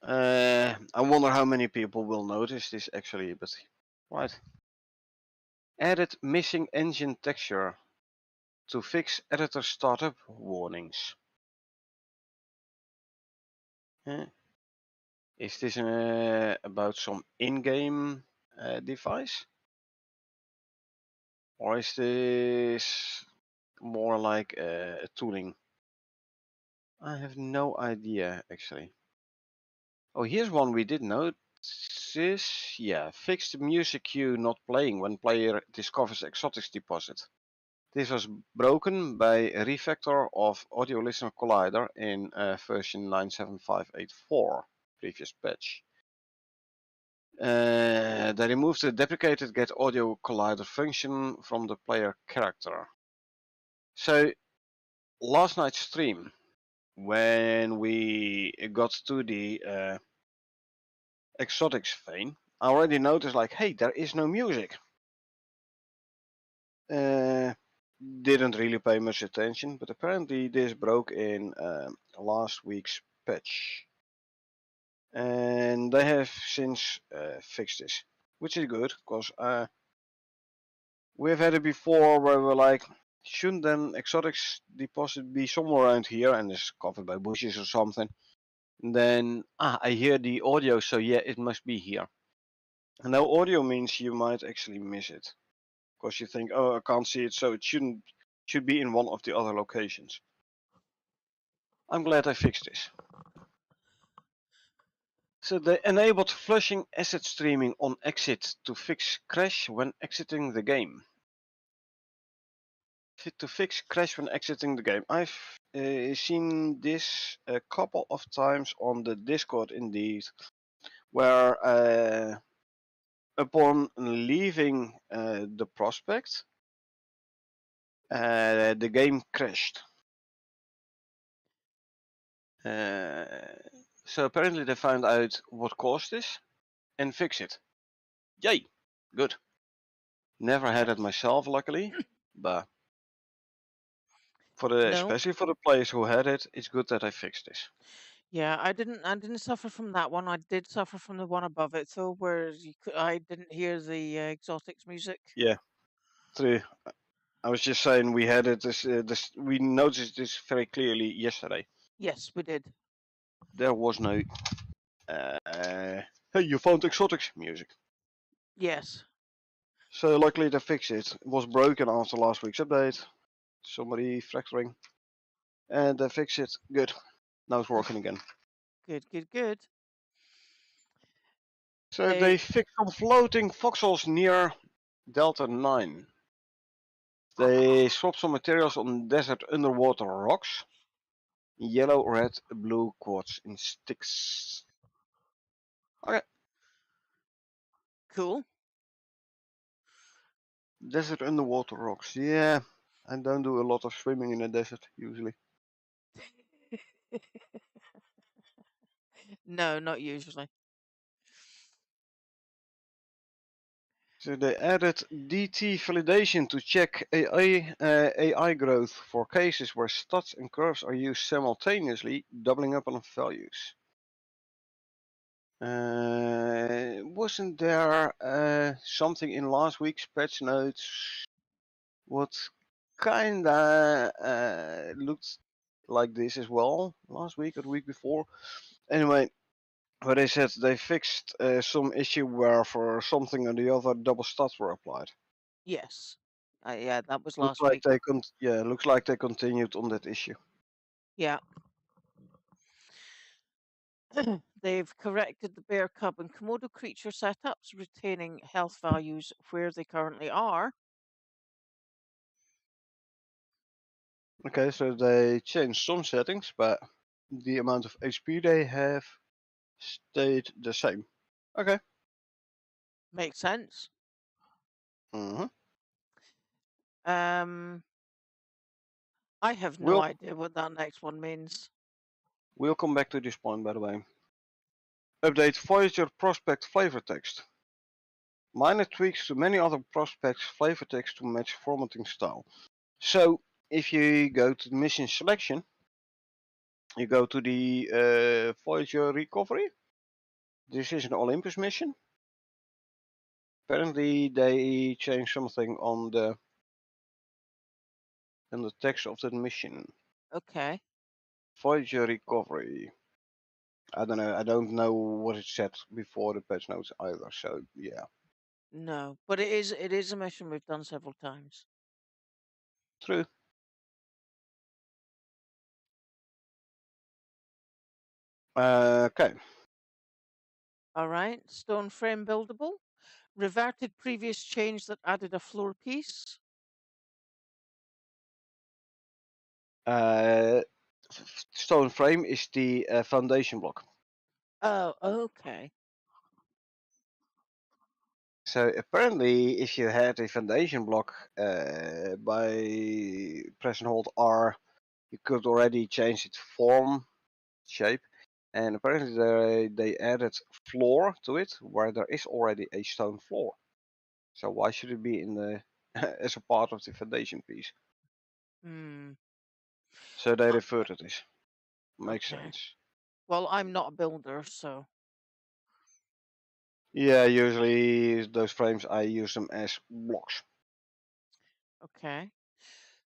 I wonder how many people will notice this actually, but right. Added missing engine texture to fix editor startup warnings. Is this about some in-game device? Or is this more like a tooling I have no idea actually. Oh, here's one we did notice. Yeah, fix the music cue not playing when player discovers exotics deposit. This was broken by a refactor of Audio Listener Collider in version 97584, previous patch. They removed the deprecated get audio collider function from the player character. So last night's stream, when we got to the exotics vein, I already noticed like, hey, there is no music. Uh, didn't really pay much attention, but apparently this broke in last week's patch. And they have since fixed this, which is good, because we've had it before where we're like, shouldn't then exotics deposit be somewhere around here and it's covered by bushes or something? And then, I hear the audio, so yeah, it must be here. And now audio means you might actually miss it. Because you think, oh, I can't see it, so it should be in one of the other locations. I'm glad I fixed this. So they enabled flushing asset streaming on exit to fix crash when exiting the game. To fix crash when exiting the game. I've seen this a couple of times on the Discord indeed, where upon leaving the prospect, the game crashed. So apparently they found out what caused this and fixed it. Yay! Good. Never had it Yes. myself, luckily, but No. especially for the players who had it, it's good that I fixed this. Yeah, I didn't suffer from that one. I did suffer from the one above it, though, where I didn't hear the exotics music. Yeah, true. I was just saying we had it. We noticed this very clearly yesterday. Yes, we did. There was no. Hey, you found exotics music. Yes. So luckily they fixed it. It was broken after last week's update. Somebody fracturing, and they fixed it. Good. Now it's working again. Good, good, good. So they They fixed some floating foxholes near Delta 9. They swapped some materials on desert underwater rocks. Yellow, red, blue quartz in sticks. Okay. cool. Desert underwater rocks. Yeah. I don't do a lot of swimming in the desert usually. No, not usually. So they added DT validation to check AI growth for cases where stats and curves are used simultaneously, doubling up on values. Wasn't there something in last week's patch notes what kinda looked like this as well last week or the week before? Anyway, where they said they fixed some issue where for something or the other double stats were applied. Yes. Yeah, that was Looks last like week. they continued on that issue. Yeah. They've corrected the bear cub and Komodo creature setups, retaining health values where they currently are. Okay, so they changed some settings, but the amount of HP they have stayed the same. Okay. Makes sense. hmm Um, I have no We'll idea what that next one means. we'll come back to this point, by the way. Update Voyager prospect flavor text. Minor tweaks to many other prospects flavor text to match formatting style. So if you go to the mission selection, you go to the Voyager recovery. This is an Olympus mission. Apparently they changed something on the text of that mission. Okay. Voyager recovery. I don't know. I don't know what it said before the patch notes either. So yeah, No, but it is a mission we've done several times. true. Okay. All right. Stone frame buildable. Reverted previous change that added a floor piece. Uh, Stone frame is the foundation block. Oh, okay. So apparently, if you had a foundation block by press and hold R, you could already change its form, shape, and apparently they added floor to it where there is already a stone floor. So why should it be in the as a part of the foundation piece? Hmm. So they Uh, refer to this. Makes okay. sense. Well, I'm not a builder, so Yeah, usually those frames I use them as blocks. okay.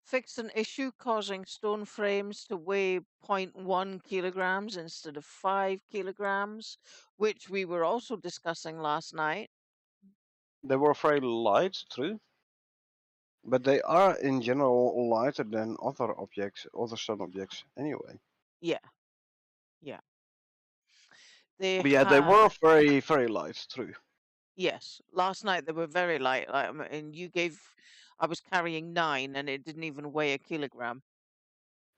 Fixed an issue causing stone frames to weigh zero point 0.1 kilograms instead of 5 kilograms, which we were also discussing last night. They were very light, true, but they are in general lighter than other objects, other stone objects anyway. Yeah, yeah. They But yeah, they were had, very, very light, true. yes, last night they were very light. And you gave, I was carrying 9 and it didn't even weigh a kilogram.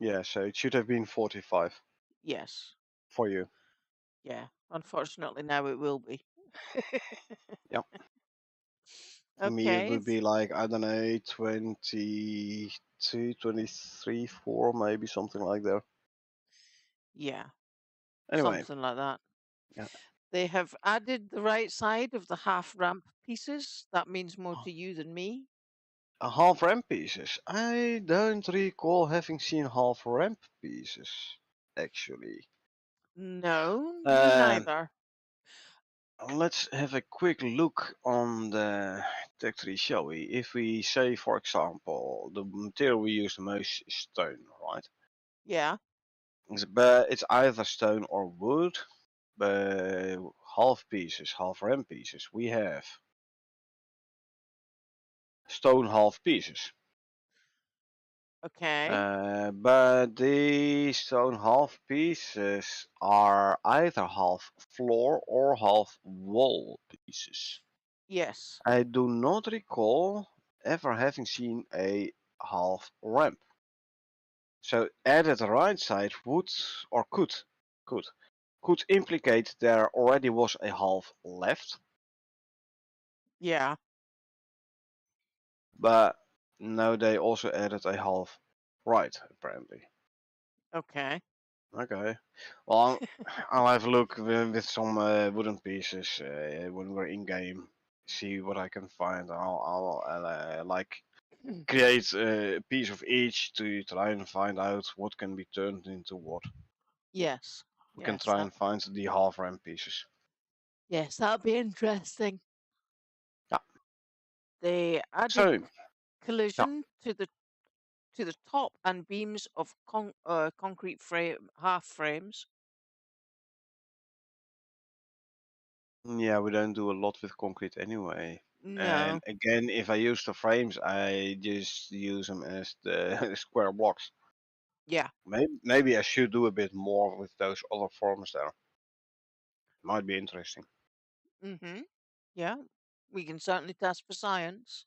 Yeah, so it should have been 45 Yes, for you. yeah. Unfortunately, now it will be. Yeah. For me, it Okay, would be like, I don't know, 22, 23, 4, maybe something like that. yeah, Anyway, something like that. yeah. They have added the right side of the half ramp pieces. That means more to you than me. Half ramp pieces. I don't recall having seen half ramp pieces, actually. No, me Um, neither. let's have a quick look on the tech tree, shall we? If we say, for example, the material we use the most is stone, right? Yeah, But it's either stone or wood. But half pieces, half ramp pieces, we have stone half pieces. okay. But these stone half pieces are either half floor or half wall pieces. Yes, I do not recall ever having seen a half ramp. So added right side would or could could implicate there already was a half left, yeah, but now they also added a half right apparently. okay. Okay. Well, I'll have a look with some wooden pieces when we're in game. See what I can find. I'll like create a piece of each to try and find out what can be turned into what. Yes, We can yes, try and find the half ramp pieces. yes, that'll be interesting. Yeah. They added So yeah, collision to the top and beams of concrete frame half frames. yeah, we don't do a lot with concrete anyway. And No, again, if I use the frames, I just use them as the square blocks. yeah. Maybe I should do a bit more with those other forms there. Might be interesting. Mm-hmm. Yeah, we can certainly test for science.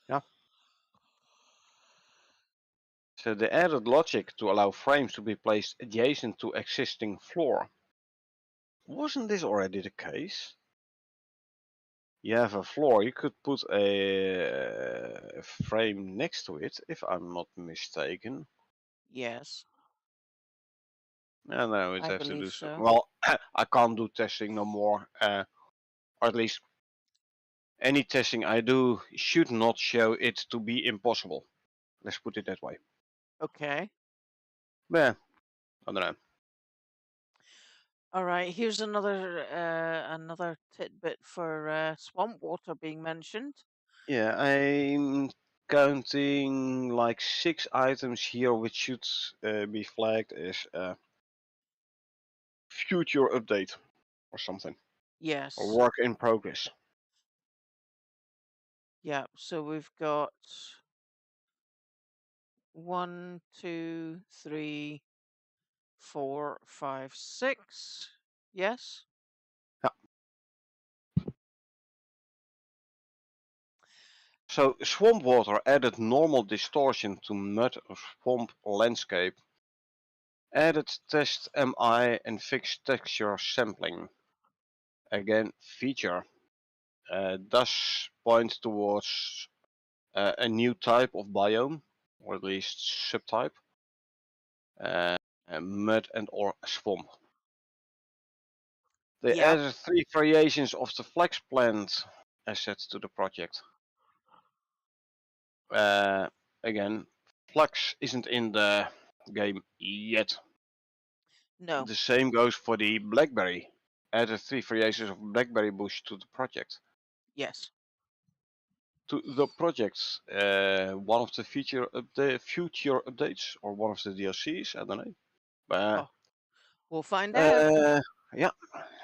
Yeah. So they added logic to allow frames to be placed adjacent to existing floor. Wasn't this already the case? You have a floor, you could put a frame next to it, if I'm not mistaken. Yes, And then I would I have to believe do so. so. Well, I can't do testing no more. Or at least any testing I do should not show it to be impossible. Let's put it that way. Okay. Yeah, I don't know. All right. Here's another tidbit for swamp water being mentioned. Yeah, I'm counting like 6 items here which should be flagged as a future update or something. Or Yes. work in progress. Yeah. So we've got one, two, three, 4, 5, 6. Yes. Yeah. So swamp water added normal distortion to mud swamp landscape. Added test MI and fixed texture sampling. Again, feature. Does point towards a new type of biome, or at least subtype. Uh, Mud and or swamp. They Yep. added 3 variations of the flex plant assets to the project. Again, flex isn't in the game yet. No. The same goes for the blackberry. Added 3 variations of blackberry bush to the project. Yes. To the project, one of the future updates or one of the DLCs, I don't know. Oh, we'll find out. Yeah,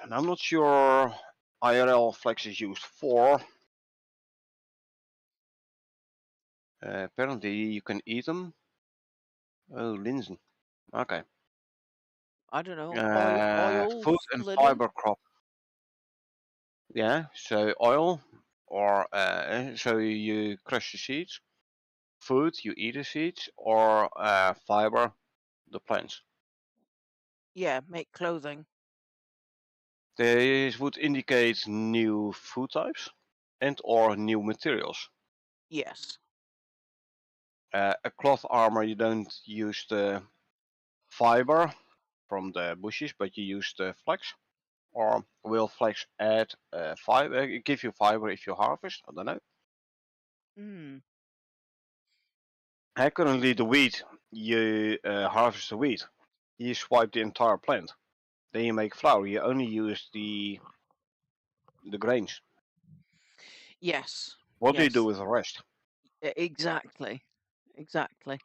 and I'm not sure IRL flex is used for. Apparently you can eat them. Oh, Linsen. Okay. I don't know. Oil, Food and linen. fiber crop. Yeah, so oil, or so you crush the seeds. Food, you eat the seeds, or fiber, the plants. Yeah, make clothing. This would indicate new food types and or new materials. Yes. A cloth armor, you don't use the fiber from the bushes, but you use the flax. Or will flax add fiber? Give you fiber if you harvest? I don't know. Hmm. Currently, the wheat, you harvest the wheat. You swipe the entire plant. Then you make flour. You only use the grains. Yes. What do you do Yes. with the rest? Exactly. Exactly.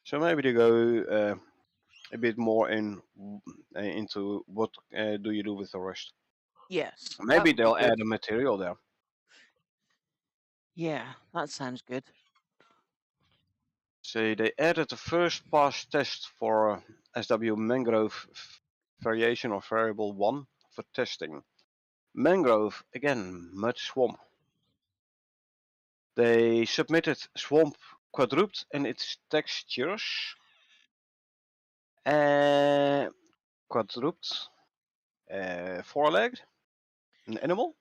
So maybe they go a bit more into what do you do with the rest. Yes. That Maybe would be they'll good. add a material there. Yeah, that sounds good. So they added the first pass test for SW mangrove variation or variable 1 for testing. Mangrove, again, mud swamp. They submitted swamp quadruped and its textures. Quadruped, four-legged, an animal.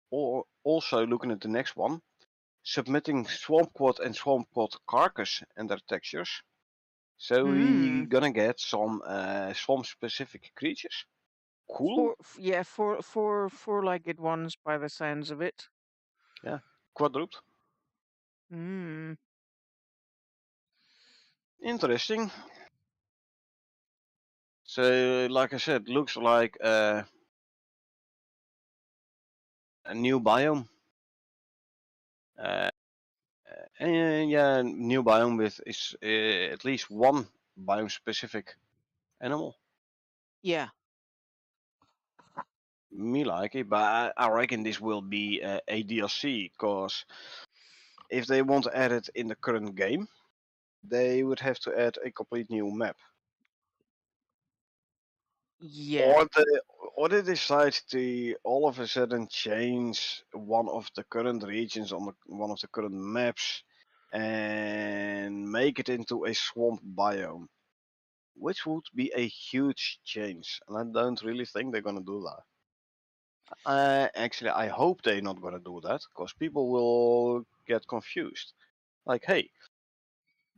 Or also looking at the next one, submitting swamp quad and swamp quad carcass and their textures. So we Hmm. gonna get some swamp specific creatures. Cool. Yeah, four-legged ones by the sounds of it. Yeah, quadruped. Hmm. Interesting. So, like I said, looks like a new biome. Uh, and yeah, new biome with is at least one biome specific animal. Yeah. Me like it, but I reckon this will be a DLC because if they want to add it in the current game, they would have to add a complete new map. Yeah. Or they decide to all of a sudden change one of the current regions on one of the current maps and make it into a swamp biome, which would be a huge change. And I don't really think they're gonna do that. Actually, I hope they're not gonna do that because people will get confused. Like, hey,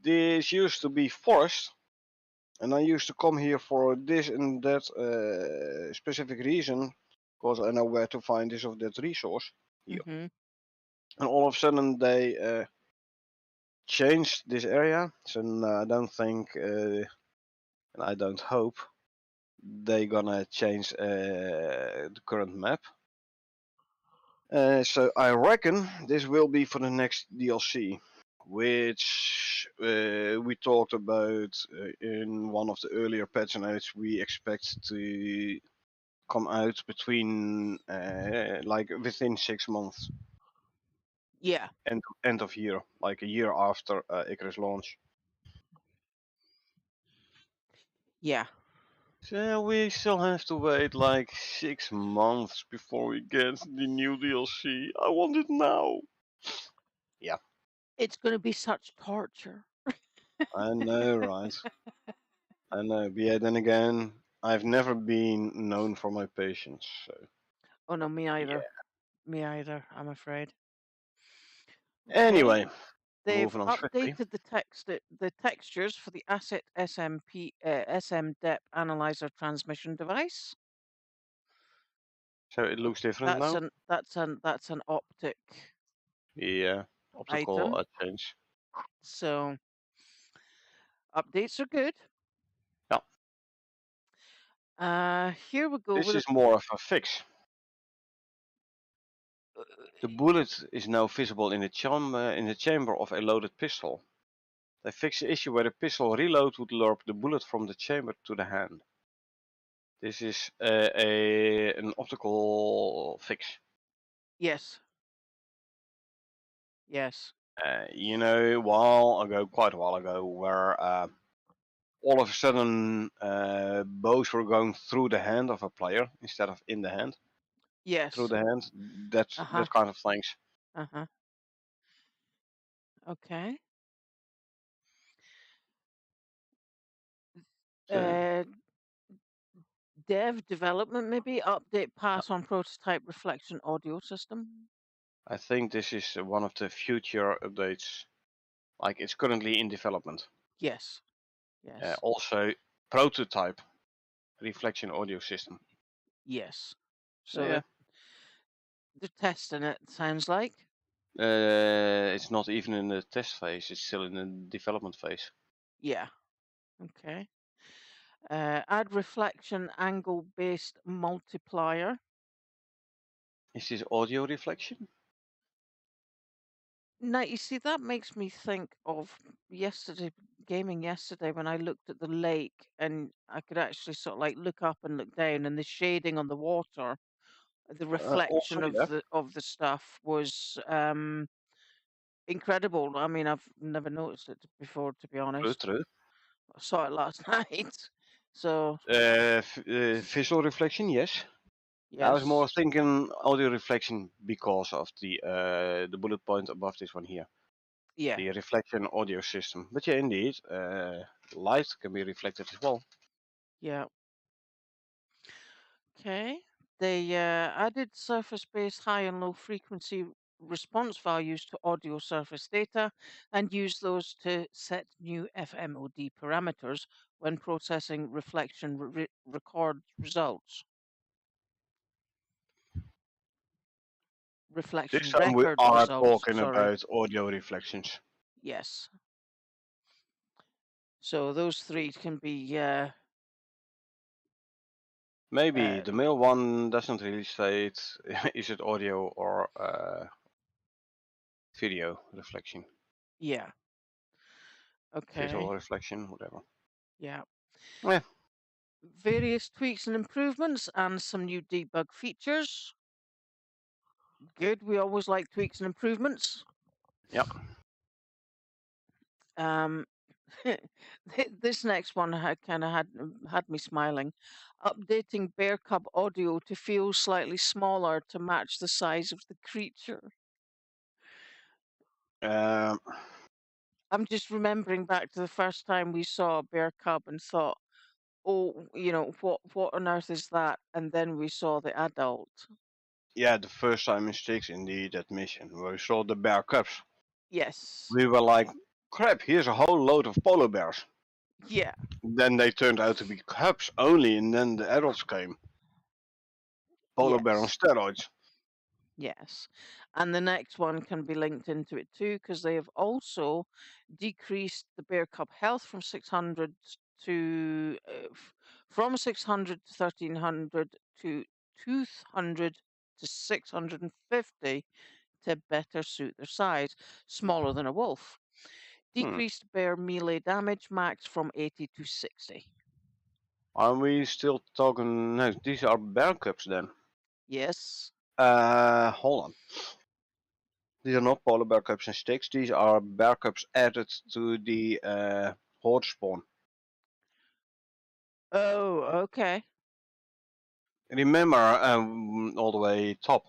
this used to be forest, and I used to come here for this and that specific reason because I know where to find this or that resource here. Mm-hmm. And all of a sudden they changed this area. So I don't think, and I don't hope, they gonna change the current map. So I reckon this will be for the next DLC, which we talked about in one of the earlier patch notes. We expect to come out between like within 6 months, Yeah. end of year, like a year after Icarus launch. Yeah. So we still have to wait like 6 months before we get the new DLC. I want it now. Yeah, It's going to be such torture. I know, right? I know. But yeah, then again, I've never been known for my patience. So Oh no, me either. yeah. Me either, I'm afraid. Okay. Anyway, They've moving on swiftly. updated the textures for the Asset SM Depth Analyzer transmission device. So it looks different That's now. an optic Yeah, optical item. change. So updates are good. Yeah, Here we go this with is more of a fix. uh, The bullet is now visible in the chamber of a loaded pistol. They fixed the issue where the pistol reload would lure the bullet from the chamber to the hand. This is an optical fix. yes, yes, You know, quite a while ago, where all of a sudden bows were going through the hand of a player instead of in the hand, through yes. the hand. That's Uh-huh. that kind of things. Uh-huh. Okay. So Uh Dev development maybe update pass on prototype reflection audio system. I think this is one of the future updates. Like it's currently in development. Yes. Yes. Also, prototype reflection audio system. Yes. So So yeah, they're testing it, sounds like. it's not even in the test phase. It's still in the development phase. Yeah. Okay. Add reflection angle based multiplier. Is this audio reflection? Now, you see, that makes me think of yesterday, gaming yesterday, when I looked at the lake and I could actually sort of like look up and look down, and the shading on the water, the Also, reflection yeah. of the stuff was incredible. I mean, I've never noticed it before, to be True, honest. true. I saw it last night. So, Visual reflection, yes. I was more yes. thinking audio reflection because of the bullet point above this one here, Yeah. the reflection audio system. But yeah, indeed, light can be reflected as well. Yeah. Okay. They added surface-based high and low frequency response values to audio surface data and used those to set new FMOD parameters when processing reflection record results. This Reflection time we record are results, talking sorry. about audio reflections. Yes. So those three can be Maybe uh, the middle one doesn't really say it. Is it audio or video reflection, yeah. visual Okay. reflection, whatever. Yeah. Yeah, Various tweaks and improvements and some new debug features. Good. We always like tweaks and improvements. yeah. Um, this next one had kind of had me smiling. Updating bear cub audio to feel slightly smaller to match the size of the creature. Um, I'm just remembering back to the first time we saw a bear cub and thought, "Oh, what on earth is that?" And then we saw the adult. yeah, the first time in Styx, indeed, that mission where we saw the bear cubs, Yes. we were like, crap, here's a whole load of polar bears. Yeah. Then they turned out to be cubs only, and then the adults came. Polar bear on Yes. steroids. Yes. And the next one can be linked into it too, because they have also decreased the bear cub health from 600 to from 600 to 1300 to 200 to 650 to better suit their size, smaller than a wolf. Hmm. Decreased bear melee damage max from 80 to 60. Are we still talking? No, these are bear cubs then. Yes. Hold on. These are not polar bear cubs and sticks. These are bear cubs added to the Horde spawn. Oh, okay. Remember all the way top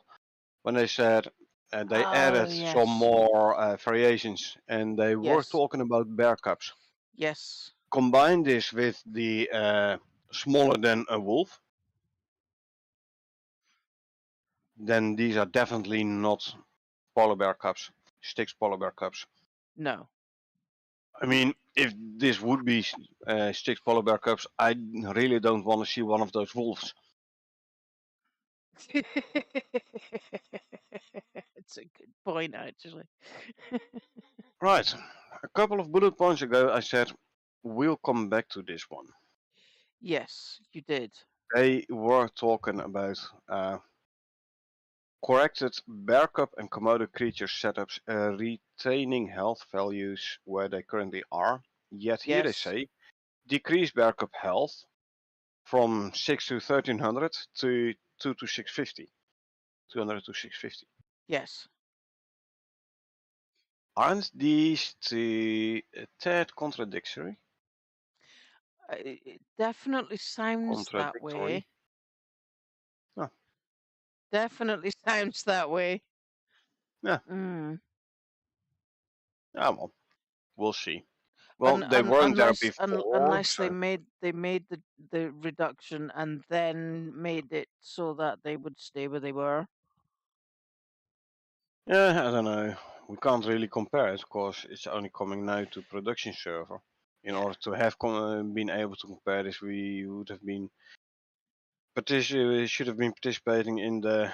when they said they Oh, added some yes. more variations and they were Yes. talking about bear cubs. Yes. Combine this with the smaller than a wolf, then these are definitely not polar bear cubs, Styx polar bear cubs. No. I mean, if this would be Styx polar bear cubs, I really don't want to see one of those wolves. It's a good point, actually. Right, a couple of bullet points ago, I said we'll come back to this one. Yes, you did. They were talking about corrected bear cub and Komodo creature setups retaining health values where they currently are. Yet here they Yes. say decrease bear cub health from 6 to 1300 to 2 to 650. 200 to 650. Yes. Aren't these two a tad contradictory? It definitely sounds that Contradictory. way. Oh, Definitely sounds that way. yeah. Mm. Yeah, well, we'll see. Well, Un they un weren't there unless before, unless so they made the reduction and then made it so that they would stay where they were. yeah, I don't know. We can't really compare it because it's only coming now to production server. In Yeah. order to have been able to compare this, we would have been should have been participating in the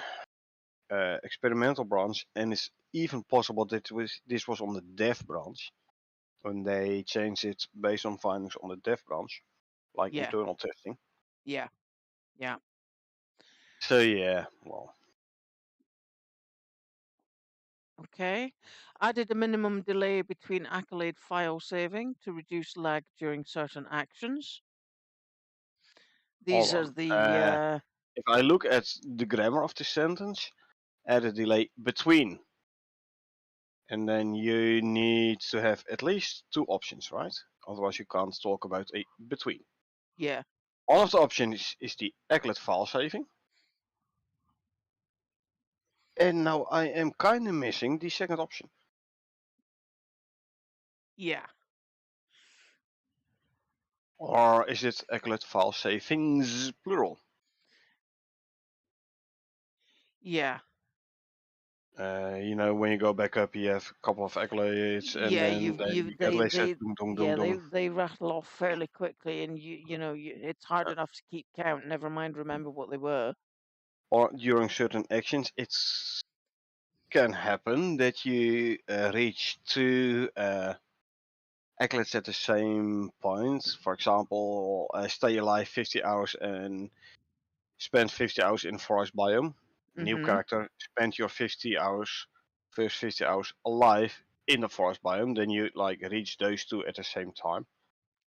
experimental branch, and it's even possible that this was on the dev branch when they changed it based on findings on the dev branch, like Yeah. internal testing. Yeah. Yeah. So yeah, well, Okay. Added a minimum delay between accolade file saving to reduce lag during certain actions. hold These are on. the If I look at the grammar of the sentence, add a delay between, and then you need to have at least two options, right? Otherwise, you can't talk about a between. yeah. One of the options is the egglet file saving, and now I am kind of missing the second option. Yeah. Or is it egglet file savings plural? Yeah. When you go back up, you have a couple of accolades, and Yeah, then you've the accolade says they dong dong dong yeah, dong. they rattle off fairly quickly and it's hard Uh, enough to keep count, never mind remember what they were. Or during certain actions, it can happen that you reach two accolades at the same point. For example, stay alive 50 hours and spend 50 hours in forest biome. New Mhm. character, spend your first 50 hours alive in the forest biome. Then you like reach those two at the same time.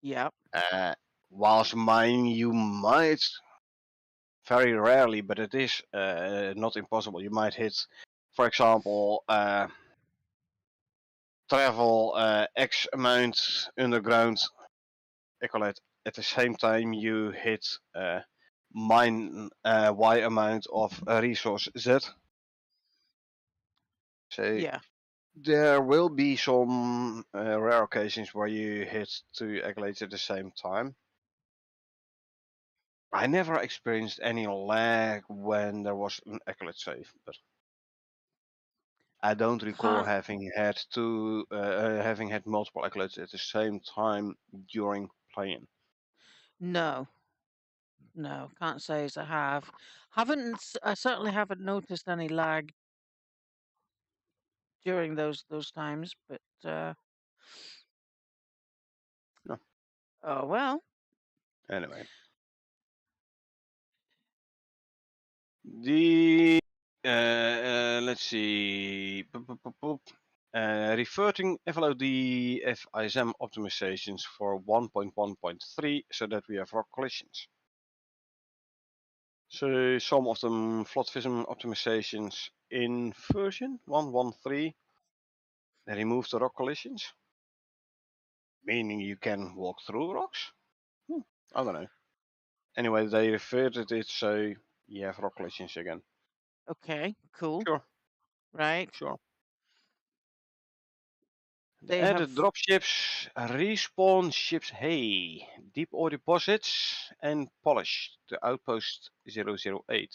Yeah. Uh, whilst mine, you might very rarely, but it is not impossible. You might hit, for example, travel X amount underground accolade at the same time you hit mine Y amount of resource Z. So Yeah. there will be some rare occasions where you hit two accolades at the same time. I never experienced any lag when there was an accolade save, but I don't recall Can't having had multiple accolades at the same time during playing. no. No, can't say as I have. I certainly haven't noticed any lag during those times, but No, oh well. anyway. The let's see. Reverting FLOD FISM optimizations for 1.1.3 so that we have rock collisions. So some of them FLOD optimizations in version 1.1.3 remove the rock collisions, meaning you can walk through rocks. I don't know. Anyway, they reverted it, so you have rock collisions again. Okay, cool. Sure, Right. sure. The They added have, dropships respawn ships Hey, deep ore deposits, and polish the outpost 008.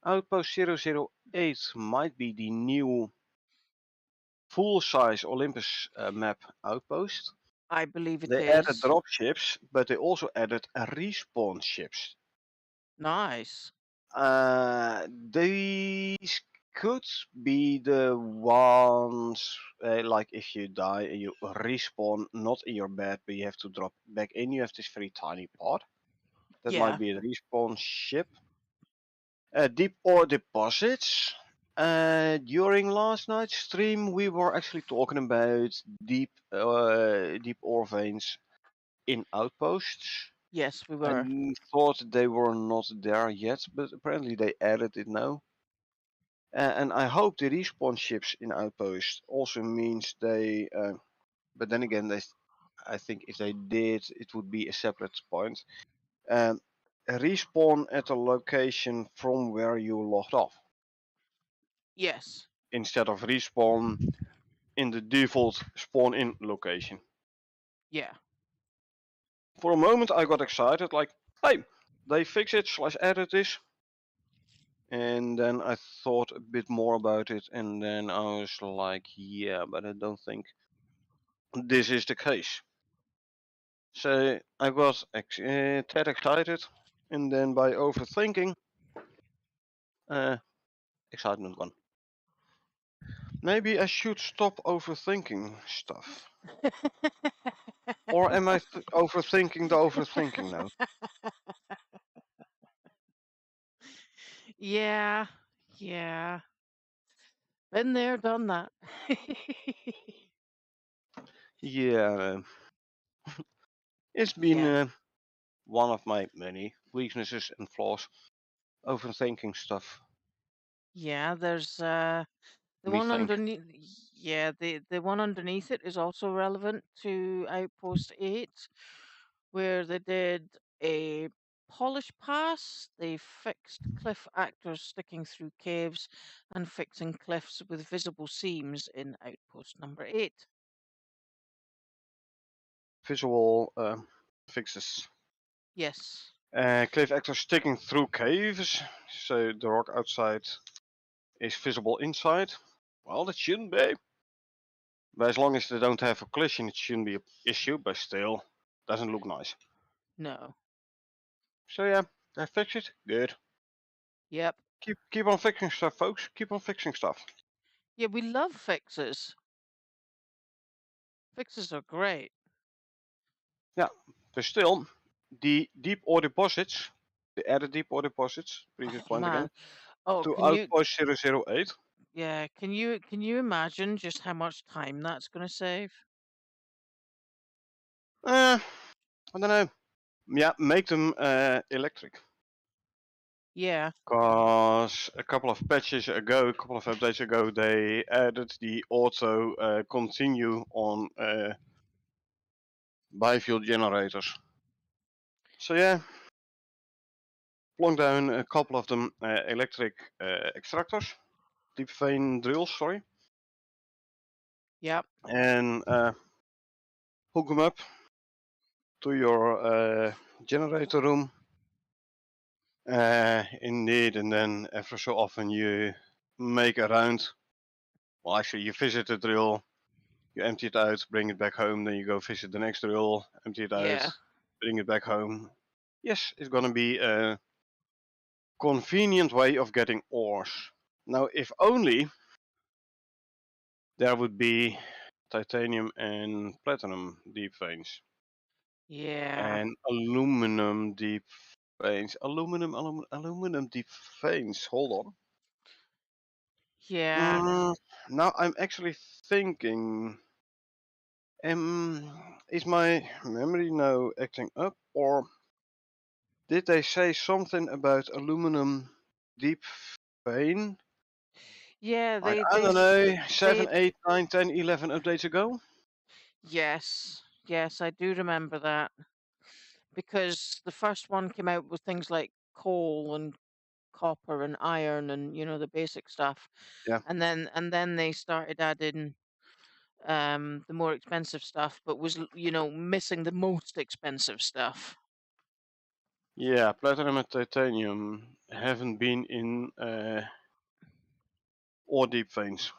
Outpost 008 might be the new full-size Olympus map outpost. I believe it They added is. dropships, but they also added respawn ships. Nice. These could be the ones, like if you die and you respawn not in your bed, but you have to drop back in, you have this very tiny pod. That might Yeah, be a respawn ship. Deep ore deposits. During last night's stream, we were actually talking about deep ore veins in outposts. yes, we I were. thought they were not there yet, but apparently they added it now. And I hope the respawn ships in outposts also means they. But then again, I think if they did, it would be a separate point. Um, Respawn at a location from where you logged off Yes. instead of respawn in the default spawn in location. Yeah. For a moment, I got excited, like, hey, they fix it slash edit this. And then I thought a bit more about it, and then I was like, yeah, but I don't think this is the case. So I got tad excited, and then by overthinking, uh, excitement gone. Maybe I should stop overthinking stuff. Or am I overthinking the overthinking now? Yeah. Yeah. Been there, done that. Yeah, it's been Yeah. one of my many weaknesses and flaws. Overthinking stuff, Yeah, there's the me one think. underneath. Yeah, the one underneath it is also relevant to Outpost 8, where they did a polish pass. They fixed cliff actors sticking through caves and fixing cliffs with visible seams in Outpost number 8. Visual fixes. Yes. Cliff actors sticking through caves, so the rock outside is visible inside. Well, that shouldn't be. But as long as they don't have a collision, it shouldn't be an issue, but still, doesn't look nice. No. So yeah, they fix it. Good. Yep. Keep on fixing stuff, folks. Keep on fixing stuff. Yeah, we love fixes. Fixes are great. Yeah, but still, the deep ore deposits, the added deep ore deposits, previous Oh point again, man. Oh, to can you outpost 008. yeah, can you imagine just how much time that's going to save? I don't know. Yeah, make them electric. Yeah. Because a couple of patches ago, a couple of updates ago, they added the auto continue on biofuel generators. So yeah, plonk down a couple of them electric extractors, deep vein drills, sorry, Yep. and hook them up to your generator room. Indeed, and then every so often you make a round. Well, actually, you visit the drill, you empty it out, bring it back home, then you go visit the next drill, empty it out, Yeah. bring it back home. Yes, it's gonna be a convenient way of getting ores. Now, if only there would be titanium and platinum deep veins Yeah. and aluminum deep veins. Aluminum deep veins. Hold on. Yeah. Now I'm actually thinking, is my memory now acting up, or did they say something about aluminum deep vein? Yeah, Like, they I they don't s- know, they 7, 8, 9, 10, 11 updates ago? yes. Yes, I do remember that because the first one came out with things like coal and copper and iron and the basic stuff, Yeah. and then they started adding the more expensive stuff, but was missing the most expensive stuff. Yeah, platinum and titanium haven't been in ore deep veins.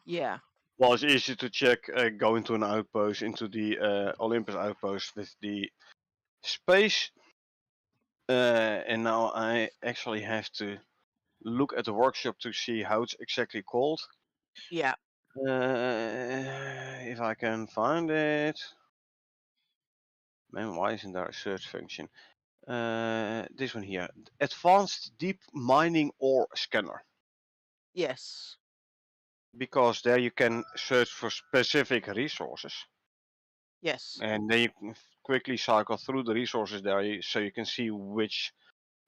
Yeah, Well, it's easy to check. Go into an outpost, into the Olympus outpost with the space. And now I actually have to look at the workshop to see how it's exactly called. yeah, If I can find it. Man, why isn't there a search function? This one here. Advanced Deep Mining Ore Scanner. yes, Because there you can search for specific resources. yes, And then you can quickly cycle through the resources there so you can see which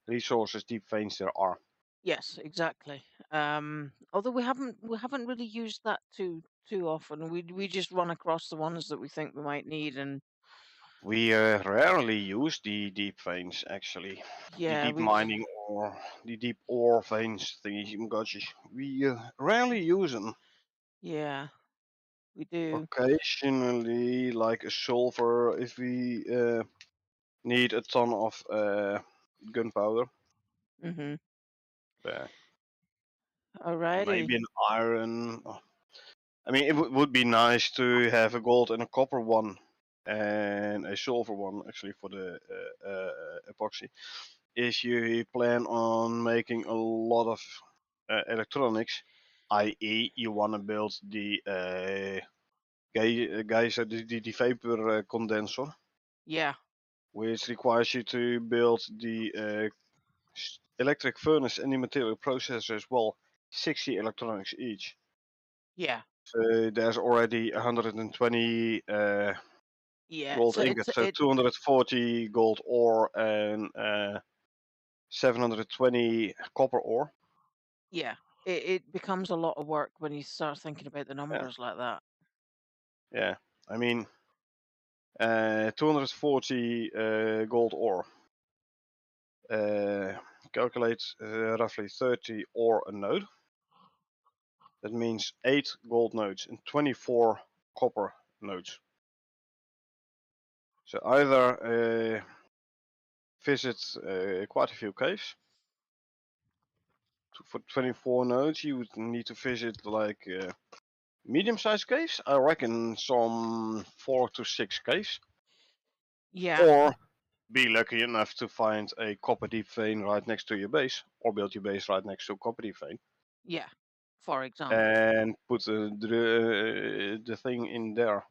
resources deep veins there are. yes, exactly. Although we haven't really used that too often. We just run across the ones that we think we might need, and We rarely use the deep veins actually. The yeah, deep we mining or the deep ore veins thingy. We rarely use them. yeah, we do. Occasionally, like a sulfur, if we need a ton of gunpowder. Mhm. Uh, or Alrighty. maybe an iron. I mean, it would be nice to have a gold and a copper one, and a silver one actually for the epoxy. If you plan on making a lot of electronics, i.e., you want to build the geyser, the vapor condenser, Yeah, which requires you to build the electric furnace and the material processor as well, 60 electronics each. yeah, So there's already 120 yeah. gold So ingots, so 240 gold ore and 720 copper ore. yeah, it becomes a lot of work when you start thinking about the Yeah, numbers like that. yeah. I mean, 240 gold ore. Uh, calculate roughly 30 ore a node. That means 8 gold nodes and 24 copper nodes. So either visit quite a few caves. For 24 nodes, you would need to visit like medium-sized caves. I reckon some 4 to 6 caves. Yeah, Or be lucky enough to find a copper deep vein right next to your base, or build your base right next to a copper deep vein, yeah. For example. and put the thing in there.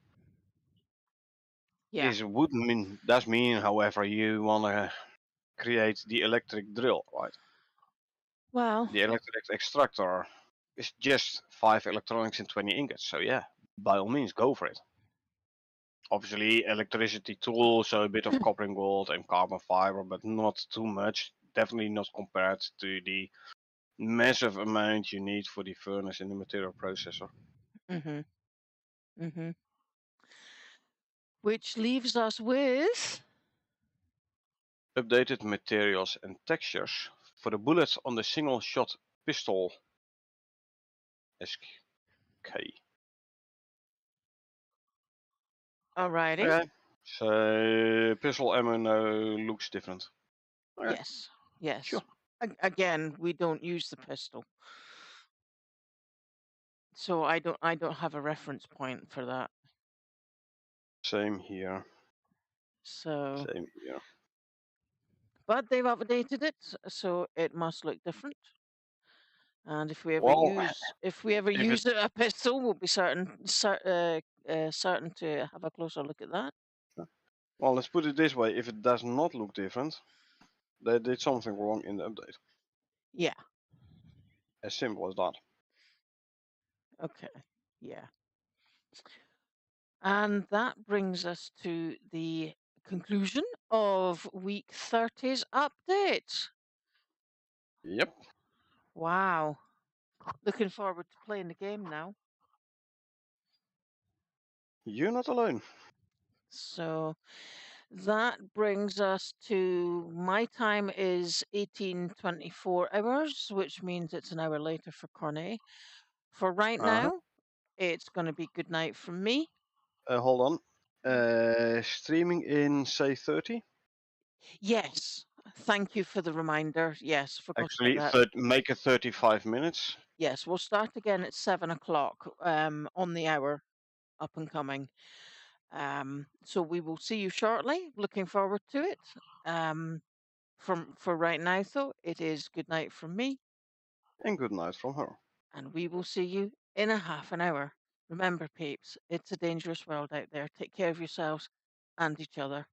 Yeah. This would mean does mean, however, you wanna create the electric drill, right? Well, The electric extractor is just 5 electronics and 20 ingots. So yeah, by all means, go for it. Obviously, electricity tool, so a bit of copper and gold and carbon fiber, but not too much. Definitely not compared to the massive amount you need for the furnace and the material processor. mhm, mhm. Which leaves us with Updated materials and textures for the bullets on the single shot pistol SK. alrighty. Okay, so pistol ammo now looks different. Okay, Yes, yes. sure. Again, we don't use the pistol, so I don't have a reference point for that. Same here. So, Same here. but they've updated it, so it must look different. And Well, if we ever if it use a pistol, we'll be certain to have a closer look at that. well, let's put it this way: if it does not look different, they did something wrong in the update. Yeah. As simple as that. Okay. Yeah. And that brings us to the conclusion of week 30's update. Yep, Wow. Looking forward to playing the game now. you're not alone. So That brings us to my time is 1824 hours, which means it's an hour later for Cornet. For right Uh-huh. now, it's going to be good night from me. Hold on. Streaming in say 30. Yes, thank you for the reminder. Yes, forgot about Actually, that. make it 35 minutes. Yes, we'll start again at 7 o'clock on the hour up and coming. So we will see you shortly. Looking forward to it. Um, for right now, though, it is good night from me, And good night from her. and we will see you in a half an hour. Remember, peeps, it's a dangerous world out there. Take care of yourselves and each other.